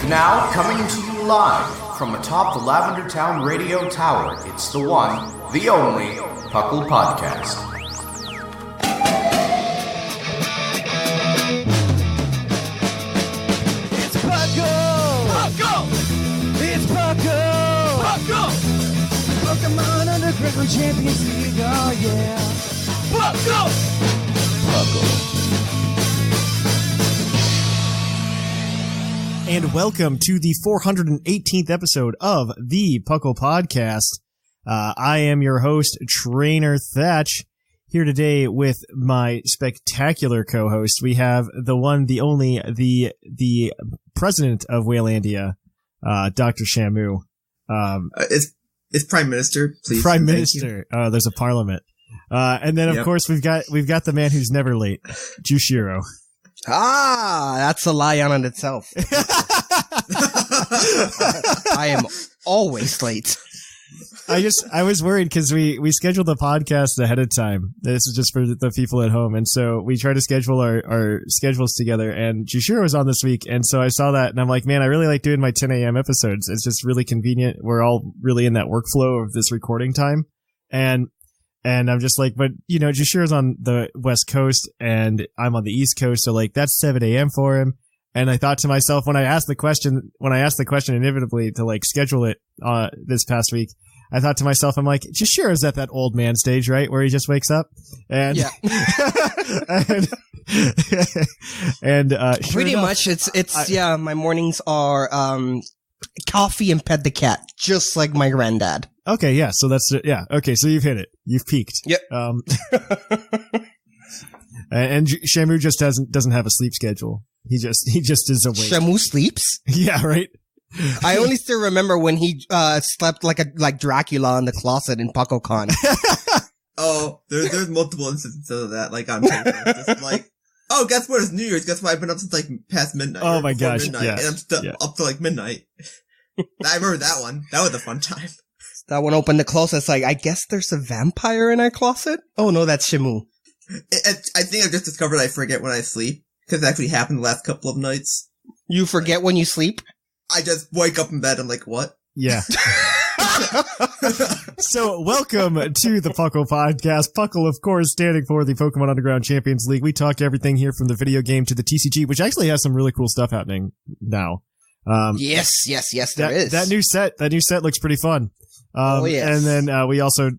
Now, coming to you live from atop the Lavender Town Radio Tower, it's the one, the only, PUCL Podcast. It's PUCL! PUCL! It's PUCL! PUCL! Pokemon Underground Champions League, oh yeah! PUCL! PUCL. And welcome to the 418th episode of the PUCL Podcast. I am your host, Trainer Thatch, here today with my spectacular co-host. We have the one, the only, the president of Waylandia, Dr. Shamu. It's Prime Minister, please. Prime Minister. There's a parliament. And then, of course, we've got the man who's never late, Jushiro. Ah, that's a lie on itself. I am always late. I was worried because we scheduled the podcast ahead of time. This is just for the people at home. And so we try to schedule our schedules together, and Jushiro was on this week. And so I saw that and I'm like, man, I really like doing my 10 a.m. episodes. It's just really convenient. We're all really in that workflow of this recording time. And I'm just like, but, you know, Jushiro's on the West Coast and I'm on the East Coast. So, like, that's 7 a.m. for him. And I thought to myself, when I asked the question inevitably to, like, schedule it this past week, I thought to myself, I'm like, Jushiro's at that old man stage, right? Where he just wakes up. And, yeah. and pretty sure enough, much it's my mornings are, coffee and pet the cat, just like my granddad. Okay, yeah, so that's okay, so you've hit it. You've peaked. Yep. And Shamu just doesn't have a sleep schedule. He just is awake. Shamu sleeps? Yeah, right. I only still remember when he slept like Dracula in the closet in PuclCon. Oh, there's multiple instances of that, like on paper. Just like, oh, guess what? It's New Year's. Guess what? I've been up since like past midnight. Oh my gosh, midnight, yes. And I'm still up to like midnight. I remember that one. That was a fun time. That one opened the closet. It's like, I guess there's a vampire in our closet? Oh no, that's Shamu. I think I've just discovered I forget when I sleep, because it actually happened the last couple of nights. You forget when you sleep? I just wake up in bed, I'm like, what? Yeah. So, welcome to the PUCL Podcast. PUCL, of course, standing for the Pokemon Underground Champions League. We talk everything here from the video game to the TCG, which actually has some really cool stuff happening now. Yes, there is. That new set looks pretty fun. Oh, yes. And then, we also,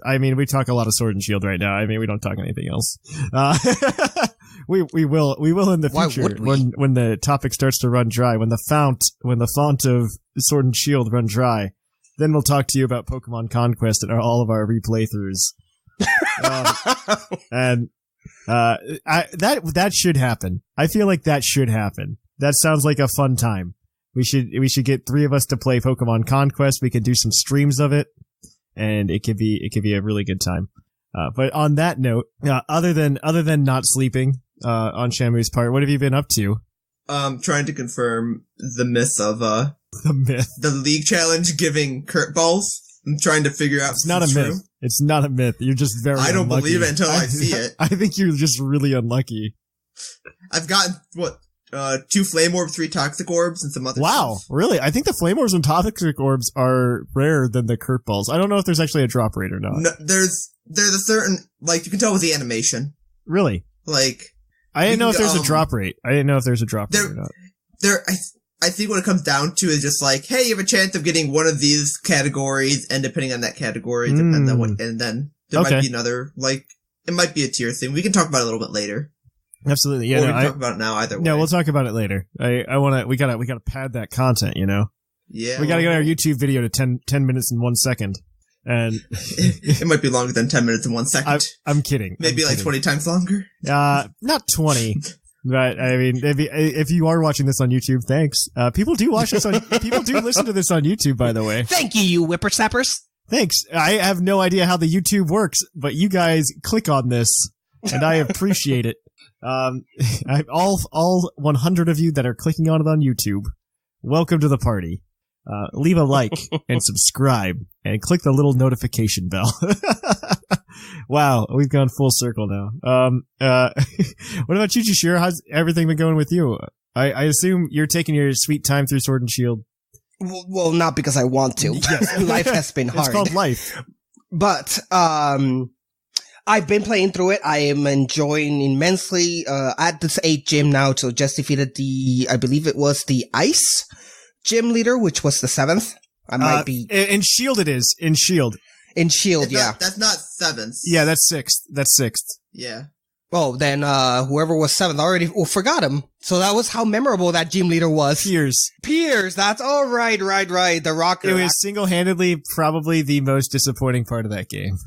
I mean, we talk a lot of Sword and Shield right now. I mean, we don't talk anything else. We will in the future when the topic starts to run dry, when the font of Sword and Shield run dry, then we'll talk to you about Pokemon Conquest and all of our replaythroughs. That should happen. I feel like that should happen. That sounds like a fun time. We should get 3 of us to play Pokemon Conquest. We can do some streams of it, and it could be a really good time. But on that note, other than not sleeping, on Shamu's part, what have you been up to? Trying to confirm the myth of, the myth. The league challenge giving curveballs. I'm trying to figure out it's not a myth. It's not a myth. You're just very I don't unlucky. believe it until I see it. I think you're just really unlucky. I've gotten, 2 flame orbs, 3 toxic orbs, and some other Wow, stuff. really? I think the flame orbs and toxic orbs are rarer than the curveballs. I don't know if there's actually a drop rate or not. No, there's a certain, like, you can tell with the animation. Really? Like, I didn't know if there's a drop rate. I didn't know if there's a drop rate or not. I think what it comes down to is just like, hey, you have a chance of getting one of these categories, and depending on that category, depends on what, and then there might be another, like, it might be a tier thing. We can talk about it a little bit later. Absolutely, yeah. Or we can talk about it now either way. No, we'll talk about it later. We gotta pad that content, you know? Yeah. We gotta get our YouTube video to 10 minutes and 1 second. And it might be longer than 10 minutes and 1 second. I'm kidding. Maybe like 20 times longer. Not 20. But I mean, if you are watching this on YouTube, thanks. People do watch this on, people do listen to this on YouTube, by the way. Thank you whippersnappers. Thanks. I have no idea how the YouTube works, but you guys click on this, and I appreciate it. All 100 of you that are clicking on it on YouTube, welcome to the party. Leave a like and subscribe and click the little notification bell. Wow, we've gone full circle now. What about you, Jushiro? How's everything been going with you? I assume you're taking your sweet time through Sword and Shield. Well, not because I want to. Yes. Life has been hard. It's called life. But, I've been playing through it. I am enjoying immensely, at this 8th gym now, so just defeated I believe it was the Ice gym leader, which was the 7th. I might be. In Shield it is. In Shield. In Shield, yeah. That's not 7th. Yeah, that's 6th. Yeah. Oh, then, whoever was 7th already forgot him. So that was how memorable that gym leader was. Piers, that's all right. The rocker. It was single-handedly probably the most disappointing part of that game.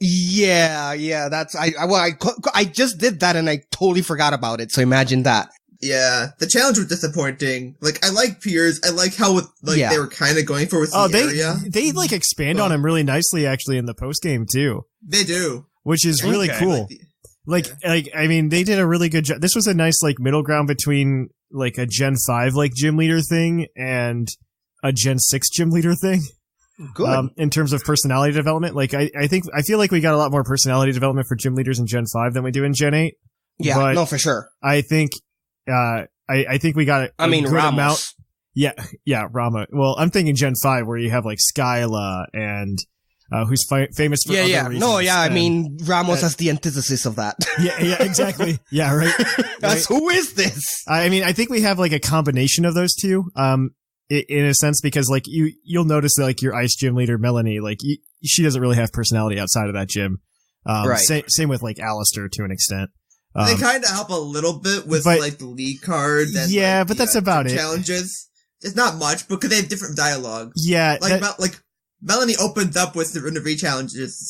Yeah, that's, I just did that and I totally forgot about it, so imagine that. Yeah, the challenge was disappointing. Like, I like Piers. I like how, they were kind of going for with the area. They, expand on him really nicely, actually, in the postgame, too. They do. Which is really cool. I mean, they did a really good job. This was a nice, middle ground between, a Gen 5, gym leader thing and a Gen 6 gym leader thing. Good. In terms of personality development. I feel like we got a lot more personality development for gym leaders in Gen 5 than we do in Gen 8. Yeah, but no, for sure. I think, I think we got a good Ramos. amount. Yeah, Rama. Well, I'm thinking Gen 5 where you have, Skyla and, who's famous for other reasons. No, yeah, I mean, Ramos as the antithesis of that. Yeah, exactly. Yeah, right. That's who is this? I mean, I think we have a combination of those two, in a sense, because you'll notice that your Ice gym leader, Melanie, she doesn't really have personality outside of that gym. Right. Same with Alistair to an extent. They kind of help a little bit with the league card. And, but that's about it. Challenges. It's not much because they have different dialogue. Yeah. Melanie opens up with the re-challenges. It's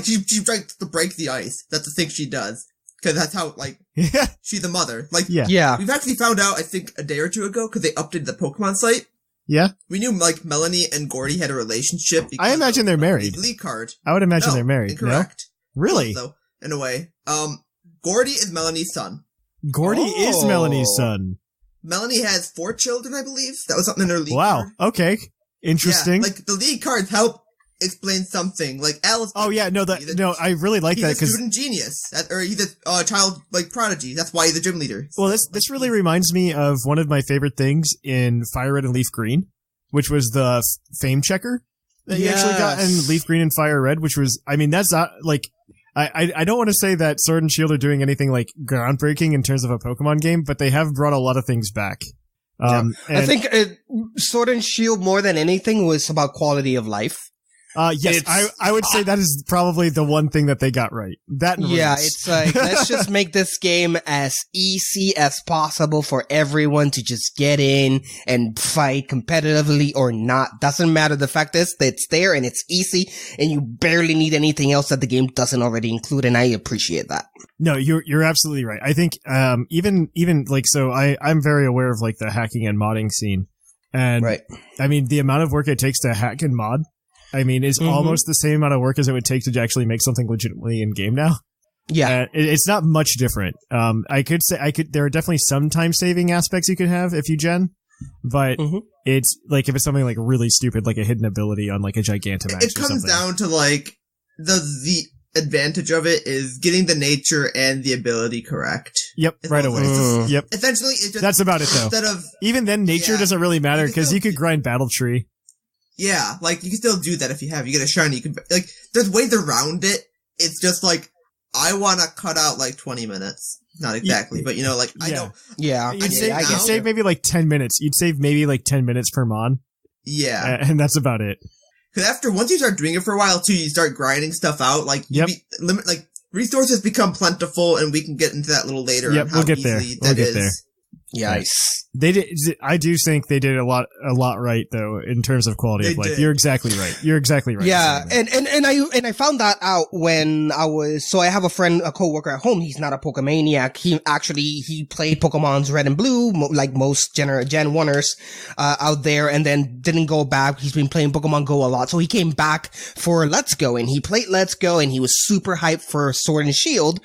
she tries to break the ice. That's the thing she does. Because that's how, she's a mother. Yeah. We've actually found out, I think, a day or two ago, because they updated the Pokemon site. Yeah. We knew, Melanie and Gordy had a relationship. I imagine they're married. The league card. I would imagine they're married. Incorrect. No? Really? Though, in a way. Gordy is Melanie's son. Gordy is Melanie's son. Melanie has 4 children, I believe. That was something in her league card. Wow. Okay. Interesting. Yeah, the league cards help explain something. Alice. Oh yeah, I really like that because he's a student genius, or he's a child prodigy. That's why he's a gym leader. Well, this really reminds me of one of my favorite things in Fire Red and Leaf Green, which was the fame checker that you actually got in Leaf Green and Fire Red, which was, I mean, that's not I don't want to say that Sword and Shield are doing anything groundbreaking in terms of a Pokemon game, but they have brought a lot of things back. I think Sword and Shield more than anything was about quality of life. Yes, I would say that is probably the one thing that they got right. That and it's let's just make this game as easy as possible for everyone to just get in and fight competitively or not. Doesn't matter. The fact is that it's there and it's easy and you barely need anything else that the game doesn't already include, and I appreciate that. No, you're absolutely right. I think even so I'm very aware of the hacking and modding scene. And I mean the amount of work it takes to hack and mod, I mean, is almost the same amount of work as it would take to actually make something legitimately in game now. Yeah. It's not much different. There are definitely some time saving aspects you could have if you gen, but it's if it's something really stupid, like a hidden ability on a Gigantamax. It comes down to the advantage of it is getting the nature and the ability correct. Yep, right away. Yep. Essentially, it's just, that's about it though. Even then, nature doesn't really matter because you could grind Battle Tree. Yeah, you can still do that if you get a shiny. You can, there's ways around it. It's just, I want to cut out, 20 minutes. Not exactly, but, I don't. Yeah. You'd save maybe, 10 minutes. You'd save maybe, 10 minutes per mon. Yeah. And that's about it. Because once you start doing it for a while, too, you start grinding stuff out. Resources become plentiful, and we can get into that a little later. Yep, we'll get there. We'll get there. Yes. They did. I do think they did a lot right though in terms of quality of life. You're exactly right. Yeah, and I found that out when I have a friend, a coworker at home. He's not a Pokemaniac. He played Pokemon's Red and Blue like most Gen 1ers out there, and then didn't go back. He's been playing Pokemon Go a lot, so he came back for Let's Go, and he played Let's Go, and he was super hyped for Sword and Shield.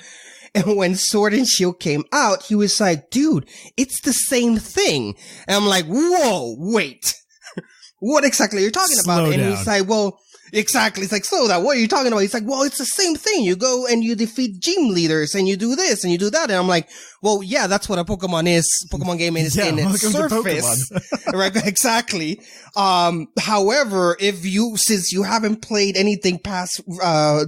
And when Sword and Shield came out, he was like, dude, it's the same thing. And I'm like, whoa, wait. What exactly are you talking about? And he's like, well, Exactly. It's like, so that, what are you talking about? He's like, well, it's the same thing. You go and you defeat gym leaders and you do this and you do that. And I'm like, well, yeah, that's what a Pokemon is. Pokemon game is in its surface. Right. Exactly. However, since you haven't played anything past,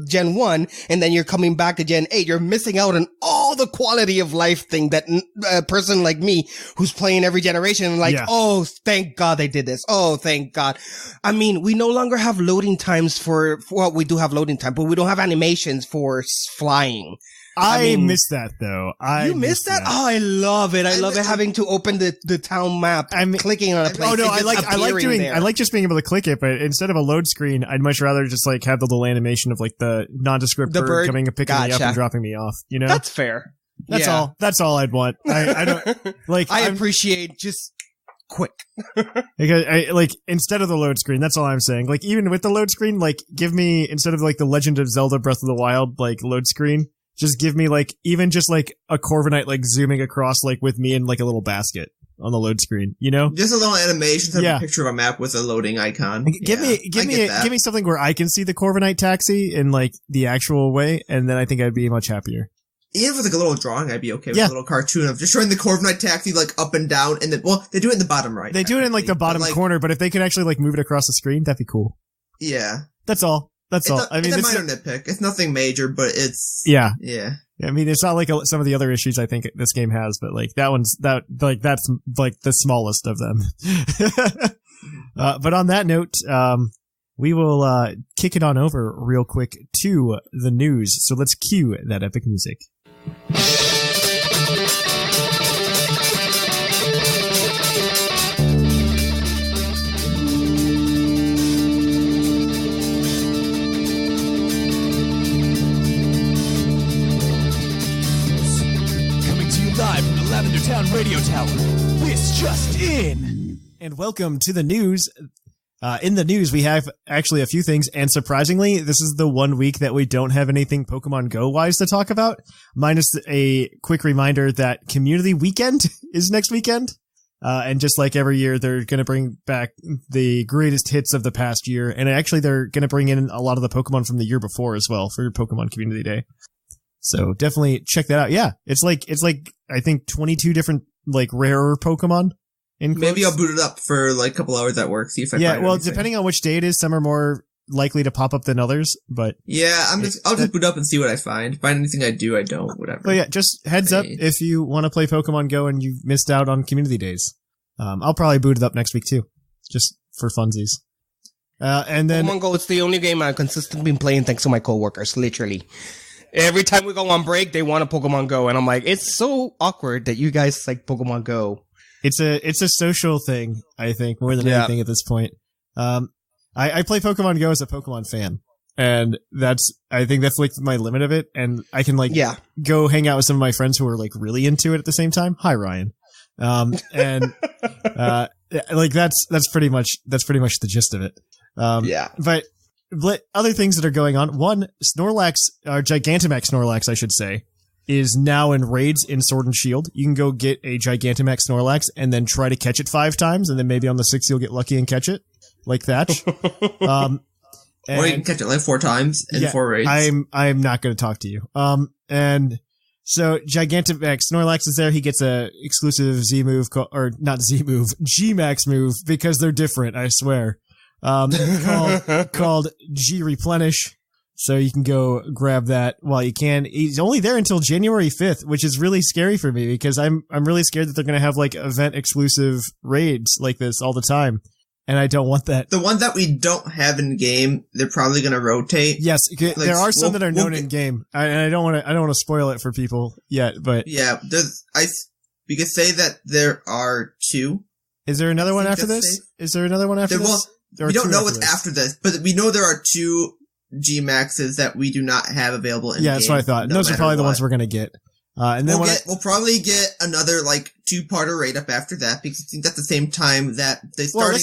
Gen 1 and then you're coming back to Gen 8, you're missing out on all the quality of life thing that a person like me who's playing every generation, like, oh, thank God they did this. Oh, thank God. I mean, we no longer have loading times for well, we do have loading time, but we don't have animations for flying. I miss that though. You miss that? Oh, I love it. I love it having to open the town map. I'm clicking on a place. Oh no, I like just being able to click it, but instead of a load screen, I'd much rather just like have the little animation of like the nondescript bird coming and picking me up and dropping me off. You know? That's fair. That's all. That's all I'd want. I don't like. I appreciate just quick. Because instead of the load screen, that's all I'm saying. Like even with the load screen, like give me, instead of like the Legend of Zelda Breath of the Wild like load screen, just give me like even just like a Corviknight like zooming across like with me in like a little basket on the load screen, you know? Just a little animation, a picture of a map with a loading icon. Give me something where I can see the Corviknight taxi in like the actual way, and then I think I'd be much happier. Even with like a little drawing, I'd be okay with a little cartoon of just showing the Corviknight taxi like up and down, and then they do it in the bottom right. They do it in like the bottom corner, but if they could actually like move it across the screen, that'd be cool. Yeah, that's all. That's all. I mean, it's a minor nitpick. It's nothing major, but it's yeah. I mean, it's not like some of the other issues I think this game has, but like that's like the smallest of them. But on that note, we will kick it on over real quick to the news. So let's cue that epic music. Live from the Lavender Town Radio Tower. This just in. And welcome to the news. In the news, we have actually a few things, and surprisingly, this is the 1 week that we don't have anything Pokemon Go-wise to talk about, minus a quick reminder that Community Weekend is next weekend. And just like every year, they're going to bring back the greatest hits of the past year, and actually they're going to bring in a lot of the Pokemon from the year before as well for Pokemon Community Day. So definitely check that out. Yeah, it's like I think 22 different like rarer Pokemon. Maybe I'll boot it up for like a couple hours at work. See if I find anything. Depending on which day it is, some are more likely to pop up than others. But yeah, I'll just boot up and see what I find. Find anything I do, I don't, whatever. But yeah, just heads up if you want to play Pokemon Go and you've missed out on Community Days. I'll probably boot it up next week too, just for funsies. And then Pokemon Go, it's the only game I've consistently been playing thanks to my coworkers. Literally. Every time we go on break, they want a Pokemon Go, and I'm like, it's so awkward that you guys like Pokemon Go. It's a social thing, I think, more than anything at this point. I play Pokemon Go as a Pokemon fan, and I think that's like my limit of it, and I can go hang out with some of my friends who are like really into it at the same time. Hi, Ryan. And like that's pretty much the gist of it. But other things that are going on. One, Snorlax, or Gigantamax Snorlax, I should say, is now in raids in Sword and Shield. You can go get a Gigantamax Snorlax and then try to catch it 5 times, and then maybe on the 6th you'll get lucky and catch it, like Thatch. Or you can catch it like 4 times in 4 raids. I'm not going to talk to you. And so Gigantamax Snorlax is there. He gets a exclusive Z move, or not Z move, G-Max move, because they're different, I swear. Called G Replenish. So you can go grab that while you can. He's only there until January 5th, which is really scary for me because I'm really scared that they're going to have like event exclusive raids like this all the time. And I don't want that. The ones that we don't have in game, they're probably going to rotate. Yes, there are some that are known in game. I don't want to spoil it for people yet, but yeah, we could say that there are 2. Is there another one after this? Is there another one after this? We don't know what's after this, but we know there are 2 G-Maxes that we do not have available in the game. Yeah, that's what I thought. Those are probably the ones we're going to get. And then we'll probably get another like 2-parter raid up after that because I think that's the same time that they started.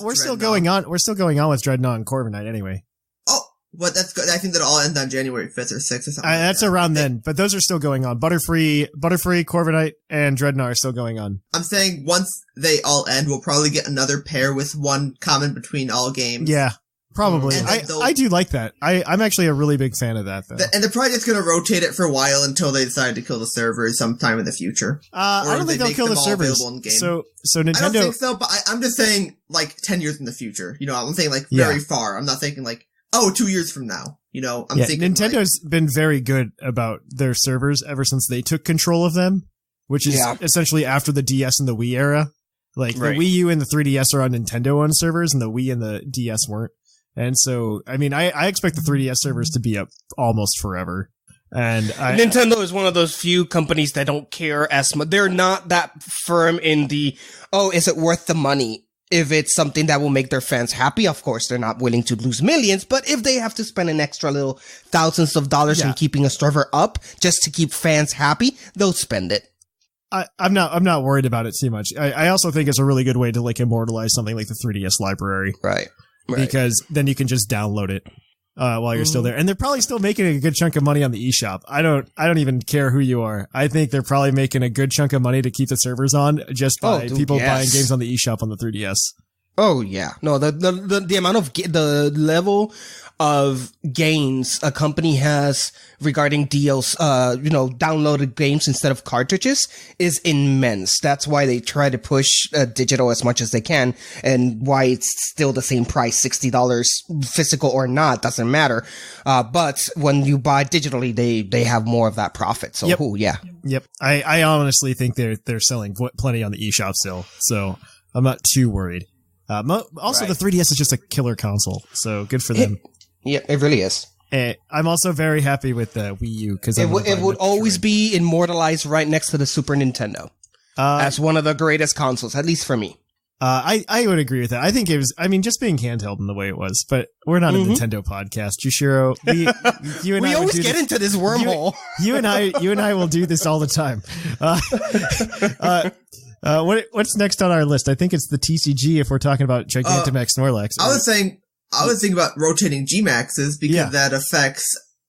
We're still going on. We're still going on with Dreadnought and Corviknight anyway. Oh, well, that's good. I think that all ends on January 5th or 6th or something. That's around then, but those are still going on. Butterfree, Corviknight, and Dreadnought are still going on. I'm saying once they all end, we'll probably get another pair with one common between all games. Yeah, Probably. I do like that. I'm actually a really big fan of that, though. And they're probably just going to rotate it for a while until they decide to kill the servers sometime in the future. I don't think they'll kill the servers. So Nintendo... I don't think so, but I'm just saying, like, 10 years in the future. You know, I'm saying, like, very far. I'm not thinking, like, 2 years from now. You know, I'm thinking... Nintendo's been very good about their servers ever since they took control of them, which is essentially after the DS and the Wii era. Like, the Wii U and the 3DS are on Nintendo-owned servers, and the Wii and the DS weren't. And so, I mean, I expect the 3DS servers to be up almost forever. And Nintendo is one of those few companies that don't care as much. They're not that firm in the, is it worth the money? If it's something that will make their fans happy, of course, they're not willing to lose millions. But if they have to spend an extra little thousands of dollars in keeping a server up just to keep fans happy, they'll spend it. I'm not worried about it too much. I also think it's a really good way to like immortalize something like the 3DS library. Right. Because then you can just download it while you're still there. And they're probably still making a good chunk of money on the eShop. I don't even care who you are. I think they're probably making a good chunk of money to keep the servers on just by people buying games on the eShop on the 3DS. Oh yeah. No, the amount of the level of gains a company has regarding deals, downloaded games instead of cartridges is immense. That's why they try to push digital as much as they can, and why it's still the same price, $60 physical or not, doesn't matter. But when you buy digitally, they have more of that profit. So Yep. I honestly think they're selling plenty on the eShop still, so I'm not too worried. Also, the 3DS is just a killer console, so good for them. It really is. I'm also very happy with the Wii U because it would always be immortalized right next to the Super Nintendo as one of the greatest consoles, at least for me. I would agree with that. I think it was, just being handheld in the way it was, but we're not a Nintendo podcast. Jushiro, you and we I always get into this wormhole. You and I will do this all the time. What's next on our list? I think it's the TCG if we're talking about Gigantamax Snorlax. I was thinking about rotating Gmaxes because that affects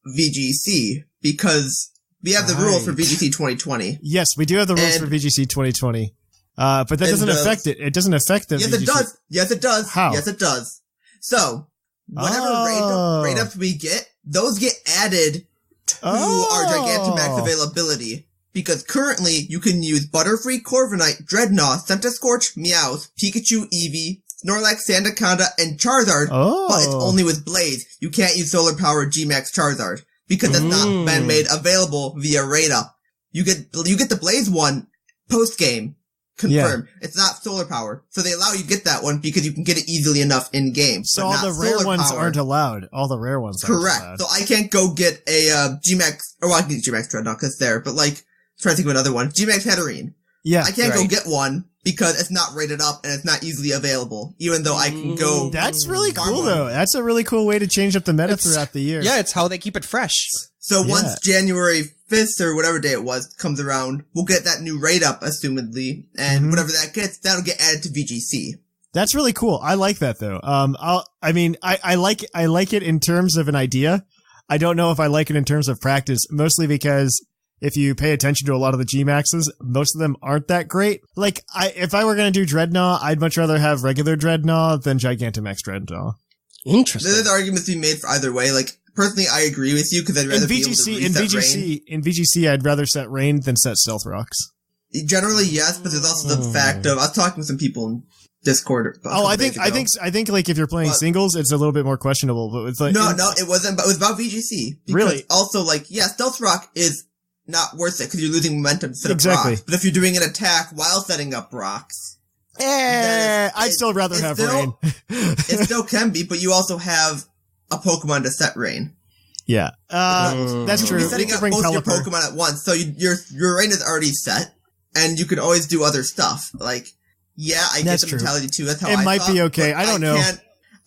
VGC, because we have the rule for VGC 2020. Yes, we do have the rules for VGC 2020. But that doesn't affect it. It doesn't affect the VGC. It does. Yes, it does. How? Yes, it does. So, whatever rate-ups we get, those get added to our Gigantamax availability. Because currently, you can use Butterfree, Corviknight, Dreadnought, Centiskorch, Meowth, Pikachu, Eevee, Snorlax, Sandaconda, and Charizard, but it's only with Blaze. You can't use solar-powered Gmax Charizard, because it's not been made available via rate-up. You get the Blaze one post-game. Confirmed. Yeah. It's not solar power. So they allow you to get that one because you can get it easily enough in game. So all the rare ones aren't allowed. All the rare ones aren't allowed. Correct. So I can't go get a Gmax, I can get Gmax Dreadnought because it's there, but like, trying to think of another one. Gmax Hatterene. Yeah. I can't go get one because it's not rated up and it's not easily available, even though I can go. That's really cool though. That's a really cool way to change up the meta throughout the year. Yeah, it's how they keep it fresh. So once January 5th or whatever day it was comes around, we'll get that new rate up, assumedly, and whatever that gets, that'll get added to VGC. That's really cool. I like that though. I like it in terms of an idea. I don't know if I like it in terms of practice, mostly because if you pay attention to a lot of the Gmaxes, most of them aren't that great. Like, if I were going to do Dreadnought, I'd much rather have regular Dreadnought than Gigantamax Dreadnought. Interesting. There's arguments to be made for either way. Like, personally, I agree with you because I'd rather be able to reset Rain. In VGC, I'd rather set Rain than set Stealth Rocks. Generally, yes, but there's also the fact of, I was talking with some people in Discord. I think like if you're playing singles, it's a little bit more questionable. But with like, no, it wasn't. But it was about VGC. Really? Also, like, Stealth Rock is not worth it because you're losing momentum to set up rocks. But if you're doing an attack while setting up rocks, I'd still rather have Rain. It still can be, but you also have a Pokemon to set Rain. Yeah, that's true. You're setting up both your Pokemon at once, so your Rain is already set, and you can always do other stuff. Like, I get the mentality too. That's how it might be okay. I don't know.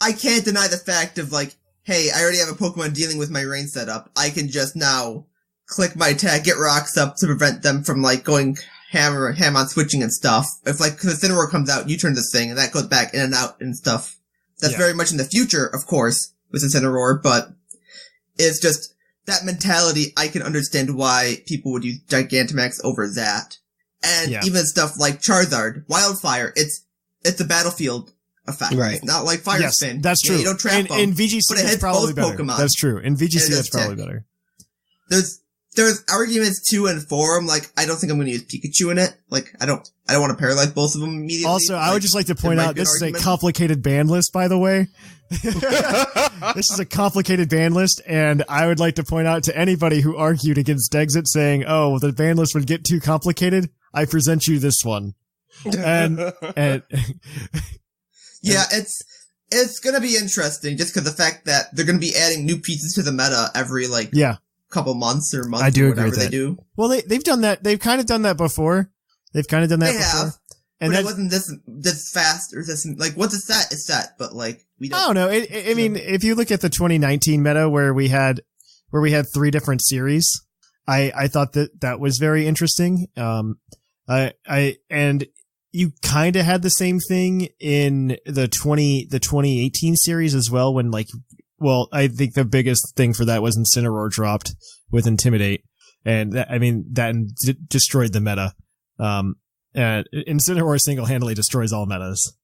I can't deny the fact of like, hey, I already have a Pokemon dealing with my Rain setup. I can just now click my attack, get rocks up to prevent them from like going ham on switching and stuff. If like, cause the Incineroar comes out, you turn this thing and that goes back in and out and stuff. That's very much in the future, of course, with Incineroar, but it's just that mentality. I can understand why people would use Gigantamax over that. And even stuff like Charizard, Wildfire, it's a battlefield effect. Right. It's not like Fire Yes, Spin. that's true. You don't trap them. In VGC, but it it's hits probably both better. Pokemon. That's true. In VGC, And it that's probably does better. There's arguments to and for them. Like, I don't think I'm going to use Pikachu in it. Like, I don't want to paralyze both of them immediately. Also, I would just like to point out, this is a argument. complicated ban list, by the way. This is a complicated ban list, and I would like to point out to anybody who argued against Exit saying, oh, the ban list would get too complicated, I present you this one. And yeah, it's going to be interesting just because the fact that they're going to be adding new pieces to the meta every, couple months or months. I do or agree whatever with that. they do. Well, they've done that. They've kind of done that before. They have. And but it wasn't this fast or this, like, once it's set, it's set, but like, we don't. I don't know. I mean, if you look at the 2019 meta where we had 3 different series, I thought that was very interesting. And you kind of had the same thing in the 2018 series as well when I think the biggest thing for that was Incineroar dropped with Intimidate. And that destroyed the meta. And Incineroar single-handedly destroys all metas.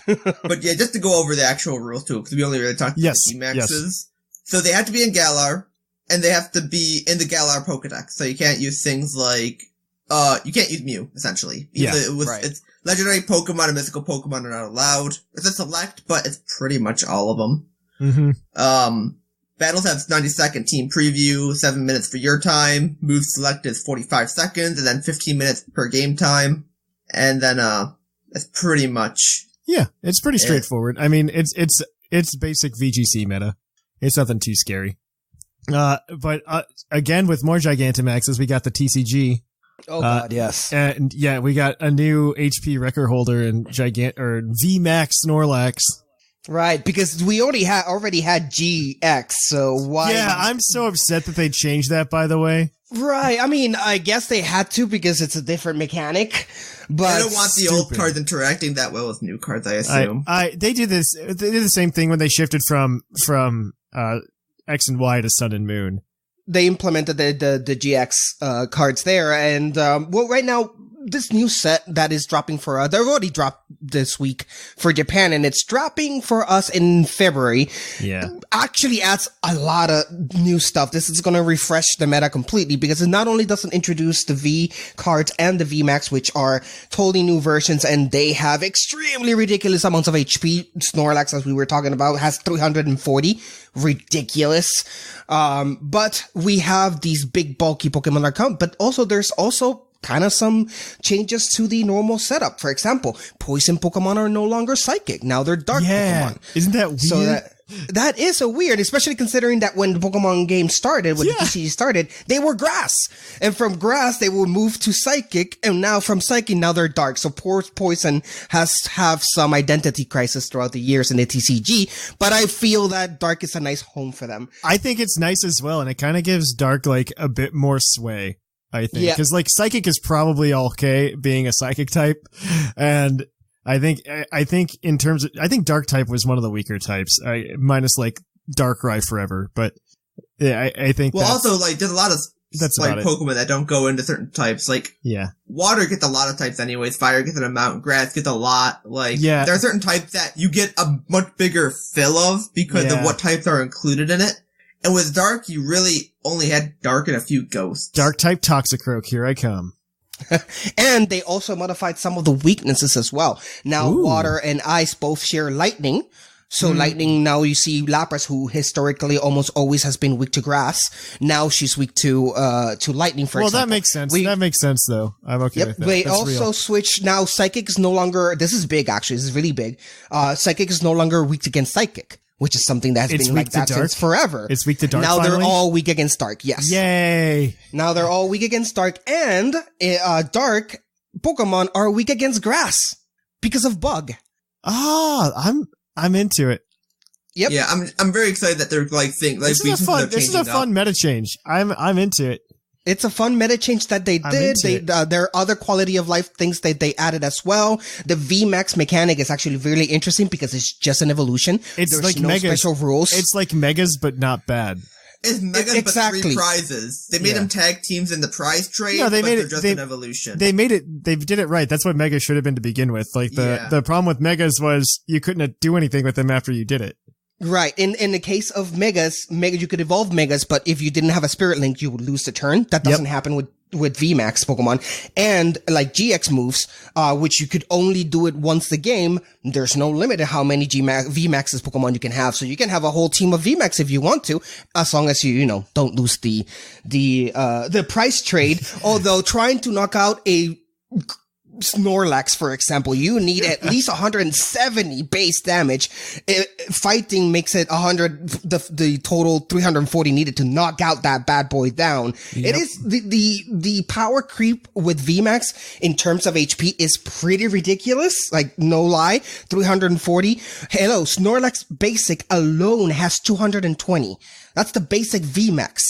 But yeah, just to go over the actual rules too, because we only really talked about the Maxes. Yes. So they have to be in Galar, and they have to be in the Galar Pokedex. So you can't use things like, you can't use Mew, essentially. It's legendary Pokemon and mythical Pokemon are not allowed. It's a select, but it's pretty much all of them. Mm-hmm. Battles have 90-second team preview, 7 minutes for your time. Move select is 45 seconds, and then 15 minutes per game time. And then, that's pretty much. Yeah, it's pretty straightforward. I mean, it's basic VGC meta. It's nothing too scary. But again, with more Gigantamaxes, we got the TCG. Oh god, yes. And yeah, we got a new HP record holder and VMAX Snorlax. Right, because we already had GX, so why? Yeah, I'm so upset that they changed that, by the way. Right, I mean, I guess they had to because it's a different mechanic, but I don't want the old cards interacting that well with new cards, I assume. They did the same thing when they shifted from X and Y to Sun and Moon. They implemented the GX cards there, and right now this new set that is dropping for they've already dropped this week for Japan, and it's dropping for us in February. Yeah, actually adds a lot of new stuff. This is going to refresh the meta completely because it not only doesn't introduce the V cards and the V Max, which are totally new versions, and they have extremely ridiculous amounts of HP. Snorlax, as we were talking about, has 340. Ridiculous. But we have these big bulky Pokemon that come, but also there's also kind of some changes to the normal setup. For example, poison Pokemon are no longer psychic. Now they're dark Pokemon. Isn't that weird? So that is so weird, especially considering that when the Pokemon game started, when the TCG started, they were grass. And from grass, they will move to psychic. And now from psychic, now they're dark. So poison have some identity crisis throughout the years in the TCG. But I feel that dark is a nice home for them. I think it's nice as well. And it kind of gives dark a bit more sway. I think, because psychic is probably okay being a psychic type, and I think in terms of, I think dark type was one of the weaker types, minus Darkrai forever, but yeah, I think. Well, also there's a lot of Pokemon that don't go into certain types. Water gets a lot of types anyways. Fire gets an amount. Grass gets a lot. There are certain types that you get a much bigger fill of because of what types are included in it. And with Dark, you really only had Dark and a few Ghosts. Dark type Toxicroak, here I come. And they also modified some of the weaknesses as well. Now, Water and Ice both share Lightning. So Lightning, now you see Lapras, who historically almost always has been weak to Grass. Now she's weak to Lightning, for example. Well, that makes sense. That makes sense, though. I'm okay with that. They also switch, now Psychic is no longer, this is big actually, this is really big. Psychic is no longer weak against Psychic, which is something that has been like that since forever. It's weak to Dark. Now they're all weak against Dark. Yes. Yay. Now they're all weak against Dark, and Dark Pokemon are weak against Grass because of Bug. I'm into it. Yep. Yeah, I'm very excited that they're this is a fun meta change. I'm into it. It's a fun meta change that they did. There are other quality of life things that they added as well. The VMAX mechanic is actually really interesting because it's just an evolution. There's no Megas. Special rules. It's like Megas, but not bad. It's Megas but 3 prizes. They made them tag teams in the prize trade, no, they made they're it, just an evolution. They did it right. That's what Megas should have been to begin with. Like, the problem with Megas was you couldn't do anything with them after you did it. Right. In the case of Megas, you could evolve Megas, but if you didn't have a Spirit Link, you would lose the turn. That doesn't happen with VMAX Pokemon. And like GX moves, which you could only do it once a game, there's no limit to how many VMAX's Pokemon you can have. So you can have a whole team of VMAX if you want to, as long as you don't lose the price trade. Although trying to knock out a Snorlax, for example, you need at least 170 base damage. Fighting makes it 100, the total 340 needed to knock out that bad boy down. It is the power creep with VMAX in terms of HP is pretty ridiculous. Like, no lie, 340. Hello, Snorlax basic alone has 220. That's the basic VMAX.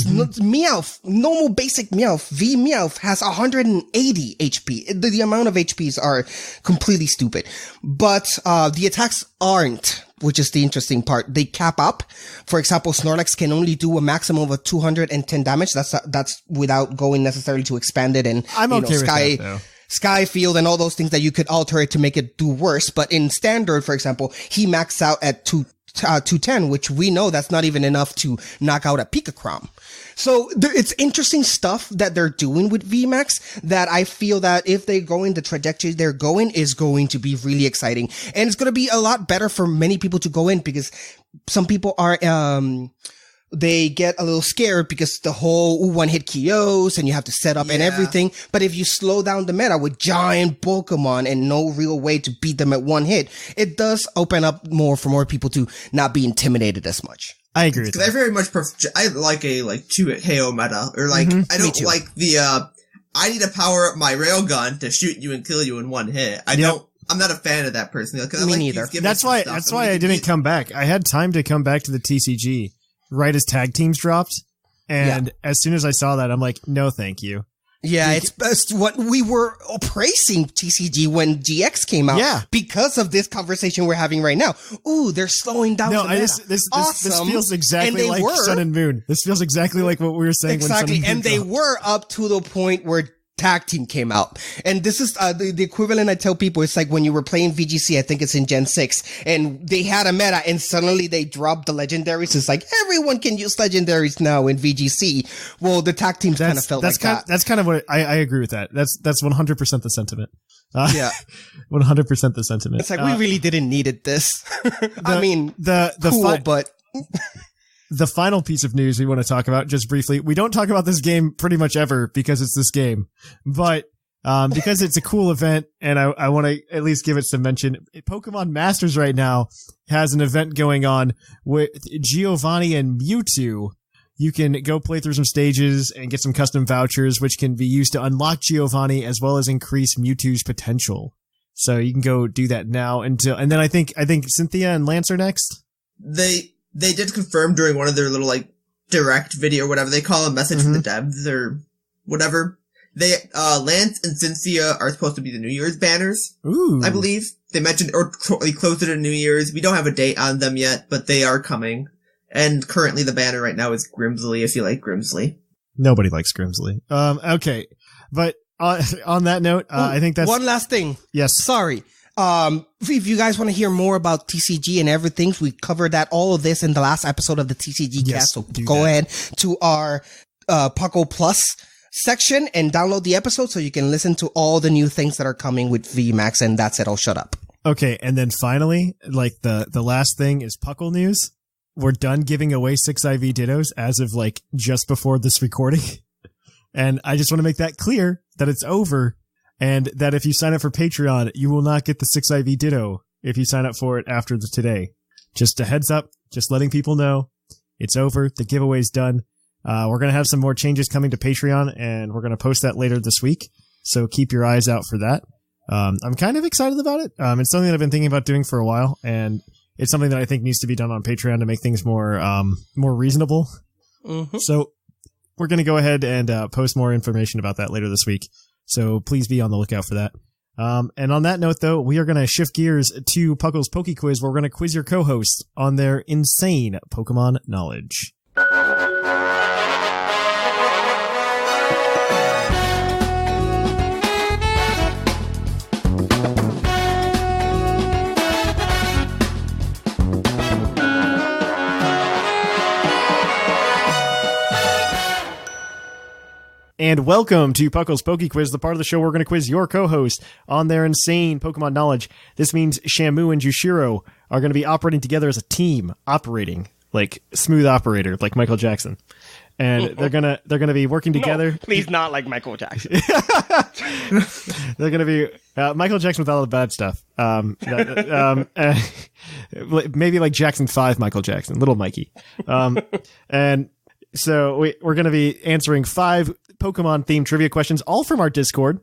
Meowth, normal basic Meowth, Meowth has 180 HP. The amount of HPs are completely stupid. But, the attacks aren't, which is the interesting part. They cap up. For example, Snorlax can only do a maximum of 210 damage. That's without going necessarily to expand it and, I'm okay with that, though. Sky Field and all those things that you could alter it to make it do worse. But in standard, for example, he maxed out at 210, which we know that's not even enough to knock out a Pika. So it's interesting stuff that they're doing with VMAX that I feel that if they go in the trajectory they're going is going to be really exciting. And it's going to be a lot better for many people to go in because some people are, they get a little scared because the whole one-hit KOs and you have to set up and everything. But if you slow down the meta with giant Pokemon and no real way to beat them at one hit, it does open up more for more people to not be intimidated as much. I agree with that. I very much I like a 2-hit KO meta, or I don't like the I need to power up my railgun to shoot you and kill you in one hit. I'm not a fan of that personally. Me neither. That's why I didn't come back. I had time to come back to the TCG right as tag teams dropped, and as soon as I saw that, I'm like, no, thank you. Yeah, it's what we were praising TCG when GX came out. Yeah. Because of this conversation we're having right now. Ooh, they're slowing down the meta. This feels exactly like Sun and Moon. This feels exactly like what we were saying when Sun and Moon and they were up to the point where Tag Team came out. And this is the equivalent I tell people. It's like when you were playing VGC, I think it's in Gen 6, and they had a meta and suddenly they dropped the legendaries. It's like everyone can use legendaries now in VGC. Well, the Tag Teams kind of felt like that. That's kind of what I agree with that. That's 100% the sentiment. 100% the sentiment. It's like we really didn't need this. I mean, but the final piece of news we want to talk about, just briefly, we don't talk about this game pretty much ever because it's this game, but because it's a cool event and I want to at least give it some mention. Pokemon Masters right now has an event going on with Giovanni and Mewtwo. You can go play through some stages and get some custom vouchers, which can be used to unlock Giovanni as well as increase Mewtwo's potential. So you can go do that now and then I think Cynthia and Lance are next. They did confirm during one of their little direct video or whatever they call a message from the devs or whatever. They Lance and Cynthia are supposed to be the New Year's banners. Ooh. I believe they mentioned or they closed it at New Year's. We don't have a date on them yet, but they are coming. And currently the banner right now is Grimsley. If you like Grimsley, nobody likes Grimsley. Okay, but on that note, I think that's one last thing. Yes, sorry. If you guys want to hear more about TCG and everything, we covered all of this in the last episode of the TCG cast. So go ahead to our PUCL Plus section and download the episode so you can listen to all the new things that are coming with VMAX. And that's it. I'll shut up. Okay. And then finally, the last thing is PUCL news. We're done giving away 6 IV Dittos as of just before this recording. And I just want to make that clear that it's over. And that if you sign up for Patreon, you will not get the 6 IV Ditto if you sign up for it after today. Just a heads up, just letting people know it's over. The giveaway's done. We're going to have some more changes coming to Patreon, and we're going to post that later this week. So keep your eyes out for that. I'm kind of excited about it. It's something that I've been thinking about doing for a while, and it's something that I think needs to be done on Patreon to make things more reasonable. Mm-hmm. So we're going to go ahead and post more information about that later this week. So please be on the lookout for that. And on that note, though, we are going to shift gears to Puckle's Poke Quiz, where we're going to quiz your co-hosts on their insane Pokemon knowledge. And welcome to Puckle's Poke Quiz, the part of the show where we're going to quiz your co-host on their insane Pokemon knowledge. This means Shamu and Jushiro are going to be operating together as a team, operating like smooth operator, like Michael Jackson. And they're gonna be working together. No, please, not like Michael Jackson. They're gonna be Michael Jackson with all the bad stuff. Maybe like Jackson 5 Michael Jackson, little Mikey. And so we're gonna be answering 5 Pokemon themed trivia questions, all from our Discord,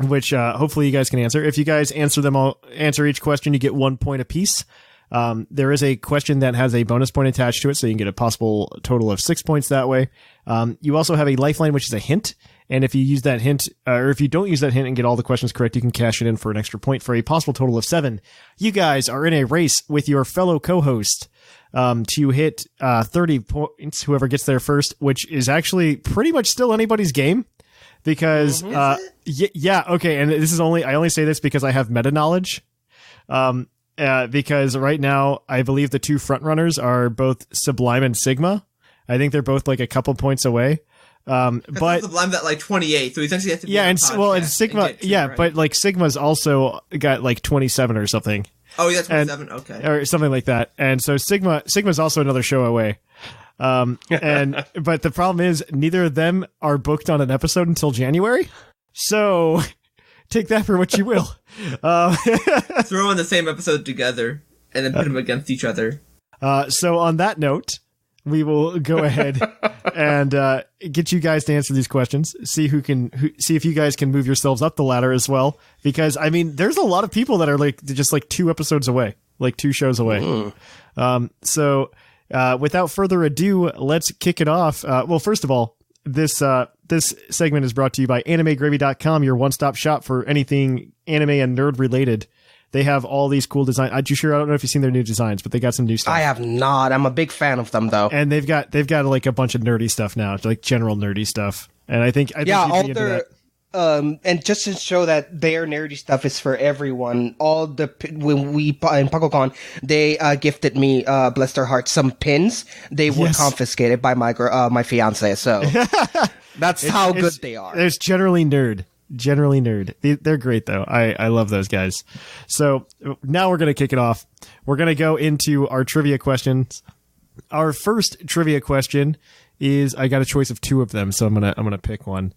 which hopefully you guys can answer. If you guys answer each question, you get 1 point apiece. There is a question that has a bonus point attached to it, so you can get a possible total of 6 points that way. You also have a lifeline, which is a hint. And if you use that hint, or if you don't use that hint and get all the questions correct, you can cash it in for an extra point for a possible total of 7. You guys are in a race with your fellow co-host, to hit, 30 points, whoever gets there first, which is actually pretty much still anybody's game. Because, yeah, okay. And this is I only say this because I have meta knowledge. Because right now, I believe the 2 frontrunners are both Sublime and Sigma. I think they're both like a couple points away. But Sublime's at like 28, so essentially have to be and Sigma, right? But like Sigma's also got like 27 or something. Oh, yeah, 27, okay. Or something like that. And so Sigma's also another show away. But the problem is neither of them are booked on an episode until January. So take that for what you will. Throw on the same episode together and then put them against each other. So on that note, we will go ahead and get you guys to answer these questions. See see if you guys can move yourselves up the ladder as well. Because I mean, there's a lot of people that are like just like 2 episodes away, like 2 shows away. So without further ado, let's kick it off. Well, first of all, this segment is brought to you by AnimeGravy.com, your one-stop shop for anything anime and nerd related. They have all these cool designs. I don't know if you've seen their new designs, but they got some new stuff. I have not. I'm a big fan of them, though. And they've got like a bunch of nerdy stuff now, like general nerdy stuff. And I think all their and just to show that their nerdy stuff is for everyone. When we in PuckleCon, they gifted me, bless their hearts, some pins. They were confiscated by my fiance. So that's how good they are. There's generally nerd. They're great though. I love those guys. So now we're going to kick it off. We're going to go into our trivia questions. Our first trivia question is, I got a choice of 2 of them. So I'm going to pick one,